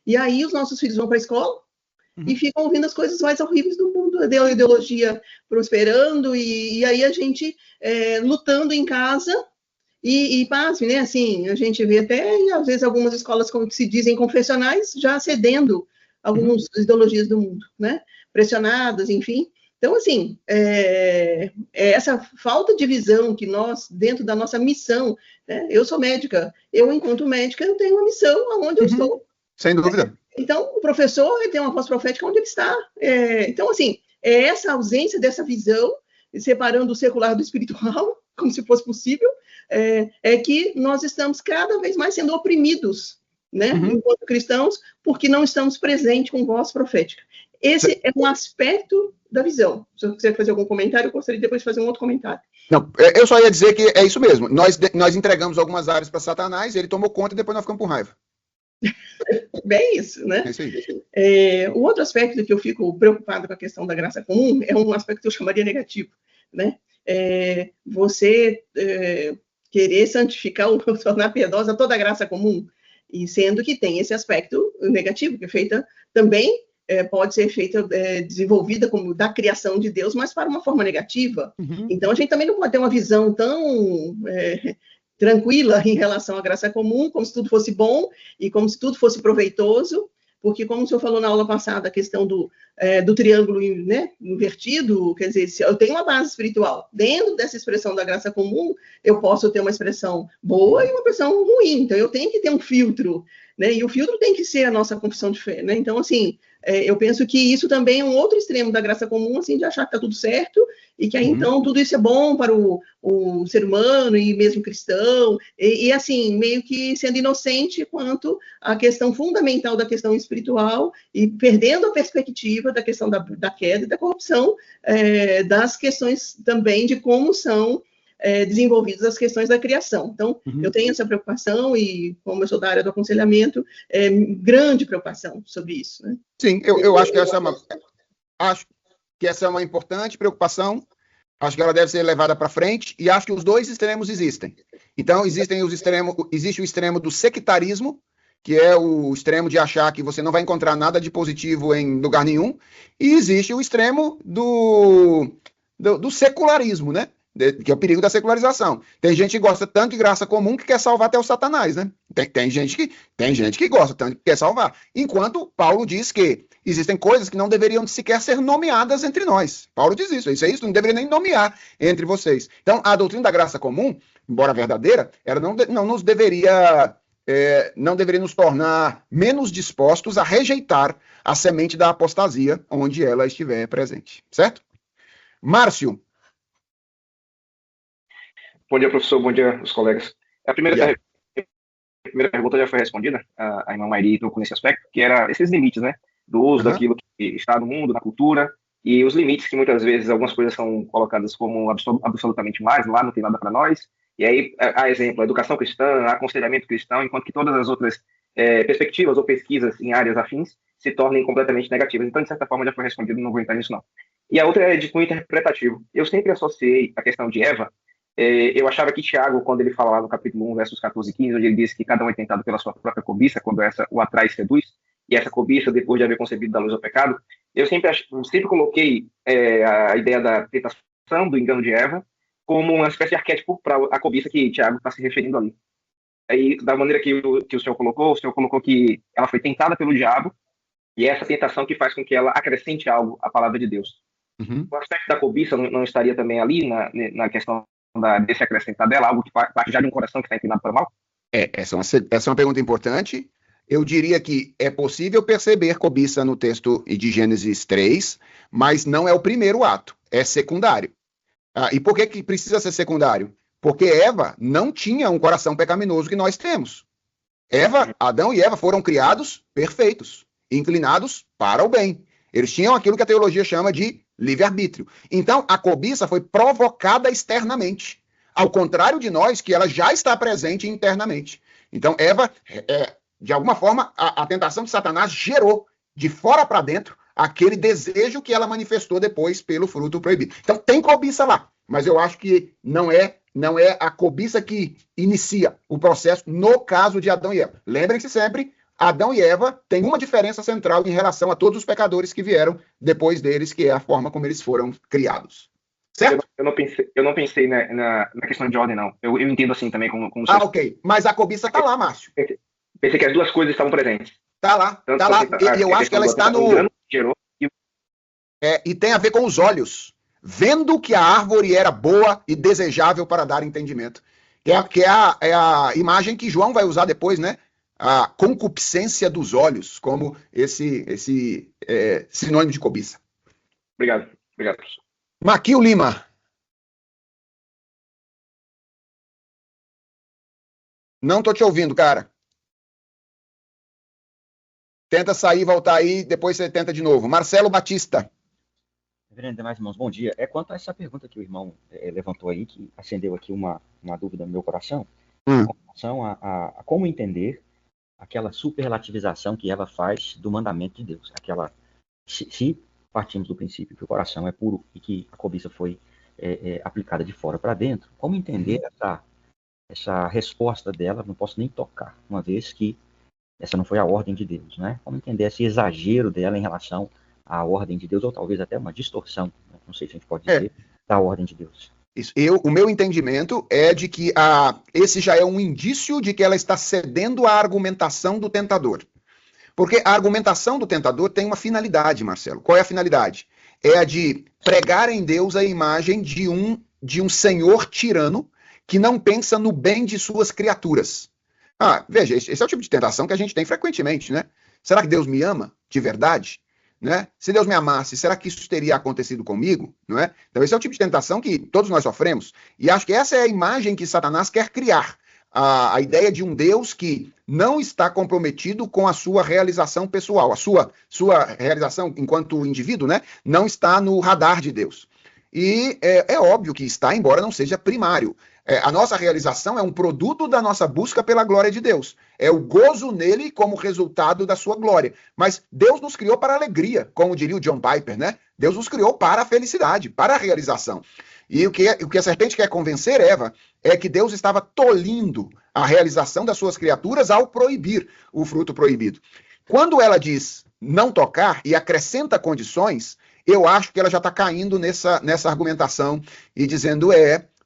E aí os nossos filhos vão para a escola e ficam ouvindo as coisas mais horríveis do mundo, a ideologia prosperando, e aí a gente lutando em casa, e pasme, né, assim, a gente vê até, às vezes, algumas escolas, como se dizem, confessionais, já cedendo algumas ideologias do mundo, né, pressionadas, enfim. Então, assim, essa falta de visão que nós, dentro da nossa missão, né, eu sou médica, enquanto médica, eu tenho uma missão aonde eu estou. Sem dúvida. Então, o professor tem uma voz profética onde ele está. Então, assim, essa ausência dessa visão, separando o secular do espiritual, como se fosse possível, é que nós estamos cada vez mais sendo oprimidos, né, enquanto cristãos, porque não estamos presentes com voz profética. Esse é um aspecto da visão. Se eu quiser fazer algum comentário, eu gostaria depois de fazer um outro comentário. Não, eu só ia dizer que é isso mesmo. Nós entregamos algumas áreas para Satanás, ele tomou conta e depois nós ficamos com raiva. Bem isso, né? É isso aí. O outro aspecto que eu fico preocupado com a questão da graça comum é um aspecto que eu chamaria negativo, né? Você querer santificar ou tornar piedosa toda a graça comum, e sendo que tem esse aspecto negativo, que é feita também, pode ser feita, desenvolvida como da criação de Deus, mas para uma forma negativa. Então, a gente também não pode ter uma visão tão tranquila em relação à graça comum, como se tudo fosse bom e como se tudo fosse proveitoso, porque, como o senhor falou na aula passada, a questão do triângulo, né, invertido, quer dizer, se eu tenho uma base espiritual, dentro dessa expressão da graça comum, eu posso ter uma expressão boa e uma expressão ruim, então eu tenho que ter um filtro, né, e o filtro tem que ser a nossa confissão de fé, né, então, assim, eu penso que isso também é um outro extremo da graça comum, assim, de achar que está tudo certo, e que aí, então, tudo isso é bom para o ser humano e mesmo cristão, e assim, meio que sendo inocente quanto à questão fundamental da questão espiritual e perdendo a perspectiva da questão da queda e da corrupção, das questões também de como são desenvolvidos as questões da criação. Então, eu tenho essa preocupação e, como eu sou da área do aconselhamento, grande preocupação sobre isso, né? Sim, eu acho que essa é uma importante preocupação. Acho que ela deve ser levada para frente e acho que os dois extremos existem. Então, existe o extremo do sectarismo, que é o extremo de achar que você não vai encontrar nada de positivo em lugar nenhum, e existe o extremo do secularismo, né? Que é o perigo da secularização. Tem gente que gosta tanto de graça comum que quer salvar até o Satanás, né? Tem gente que gosta tanto que quer salvar. Enquanto Paulo diz que existem coisas que não deveriam sequer ser nomeadas entre nós. Paulo diz isso, não deveria nem nomear entre vocês. Então, a doutrina da graça comum, embora verdadeira, ela não deveria nos tornar menos dispostos a rejeitar a semente da apostasia onde ela estiver presente. Certo? Márcio. Bom dia, professor. Bom dia, os colegas. A primeira pergunta já foi respondida. A irmã Mairi tocou nesse aspecto, que era esses limites, né? Do uso daquilo que está no mundo, na cultura, e os limites que muitas vezes algumas coisas são colocadas como absolutamente mais, lá não tem nada para nós. E aí, a exemplo, a educação cristã, aconselhamento cristão, enquanto que todas as outras perspectivas ou pesquisas em áreas afins se tornem completamente negativas. Então, de certa forma, já foi respondido, não vou entrar nisso, não. E a outra é de cunho interpretativo. Eu sempre associei a questão de Eva. Eu achava que Tiago, quando ele fala lá no capítulo 1, versos 14 e 15, onde ele diz que cada um é tentado pela sua própria cobiça, quando essa o atrai e seduz, e essa cobiça, depois de haver concebido da luz ao pecado, eu sempre coloquei a ideia da tentação, do engano de Eva, como uma espécie de arquétipo para a cobiça que Tiago está se referindo ali. Aí, da maneira que o senhor colocou que ela foi tentada pelo diabo, e é essa tentação que faz com que ela acrescente algo à palavra de Deus. O aspecto da cobiça não estaria também ali na questão desse acrescentar dela, algo que parte já de um coração que está inclinado para o mal? Essa é uma pergunta importante. Eu diria que é possível perceber cobiça no texto de Gênesis 3, mas não é o primeiro ato, é secundário. E por que precisa ser secundário? Porque Eva não tinha um coração pecaminoso que nós temos. Adão e Eva foram criados perfeitos, inclinados para o bem. Eles tinham aquilo que a teologia chama de livre-arbítrio. Então, a cobiça foi provocada externamente, ao contrário de nós, que ela já está presente internamente. Então, Eva, de alguma forma, a tentação de Satanás gerou, de fora para dentro, aquele desejo que ela manifestou depois pelo fruto proibido. Então, tem cobiça lá, mas eu acho que não é a cobiça que inicia o processo no caso de Adão e Eva. Lembrem-se sempre, Adão e Eva têm uma diferença central em relação a todos os pecadores que vieram depois deles, que é a forma como eles foram criados. Certo? Eu não pensei na questão de ordem, não. Eu entendo assim também como ok. Mas a cobiça está lá, Márcio. Pensei que as duas coisas estavam presentes. Está lá. Está lá. E eu acho que ela está no... E tem a ver com os olhos. Vendo que a árvore era boa e desejável para dar entendimento. Que é a imagem que João vai usar depois, né? A concupiscência dos olhos, como esse sinônimo de cobiça. Obrigado, professor. Maquil Lima. Não estou te ouvindo, cara. Tenta sair, voltar aí, depois você tenta de novo. Marcelo Batista. Reverendo demais, irmãos, bom dia. Quanto a essa pergunta que o irmão levantou aí, que acendeu aqui uma dúvida no meu coração, com relação a como entender aquela superrelativização que Eva faz do mandamento de Deus. Se partimos do princípio que o coração é puro e que a cobiça foi aplicada de fora para dentro, como entender essa resposta dela? Não posso nem tocar, uma vez que essa não foi a ordem de Deus, né? Como entender esse exagero dela em relação à ordem de Deus, ou talvez até uma distorção, né? Não sei se a gente pode dizer, da ordem de Deus. O meu entendimento é de que esse já é um indício de que ela está cedendo à argumentação do tentador. Porque a argumentação do tentador tem uma finalidade, Marcelo. Qual é a finalidade? É a de pregar em Deus a imagem de um senhor tirano que não pensa no bem de suas criaturas. Veja, esse é o tipo de tentação que a gente tem frequentemente, né? Será que Deus me ama de verdade? Né? Se Deus me amasse, será que isso teria acontecido comigo? Não é? Então esse é o tipo de tentação que todos nós sofremos. E acho que essa é a imagem que Satanás quer criar. A ideia de um Deus que não está comprometido com a sua realização pessoal. A sua realização enquanto indivíduo, né, não está no radar de Deus. E é óbvio que está, embora não seja primário. A nossa realização é um produto da nossa busca pela glória de Deus. É o gozo nele como resultado da sua glória. Mas Deus nos criou para a alegria, como diria o John Piper, né? Deus nos criou para a felicidade, para a realização. E o que a serpente quer convencer Eva é que Deus estava tolhindo a realização das suas criaturas ao proibir o fruto proibido. Quando ela diz não tocar e acrescenta condições, eu acho que ela já está caindo nessa argumentação e dizendo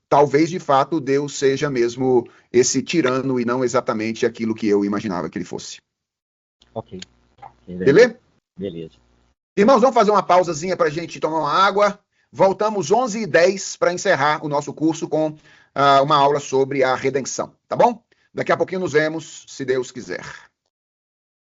talvez de fato Deus seja mesmo esse tirano e não exatamente aquilo que eu imaginava que ele fosse. Ok. Beleza? Beleza. Irmãos, vamos fazer uma pausazinha para a gente tomar uma água. Voltamos 11h10 para encerrar o nosso curso com uma aula sobre a redenção, tá bom? Daqui a pouquinho nos vemos, se Deus quiser.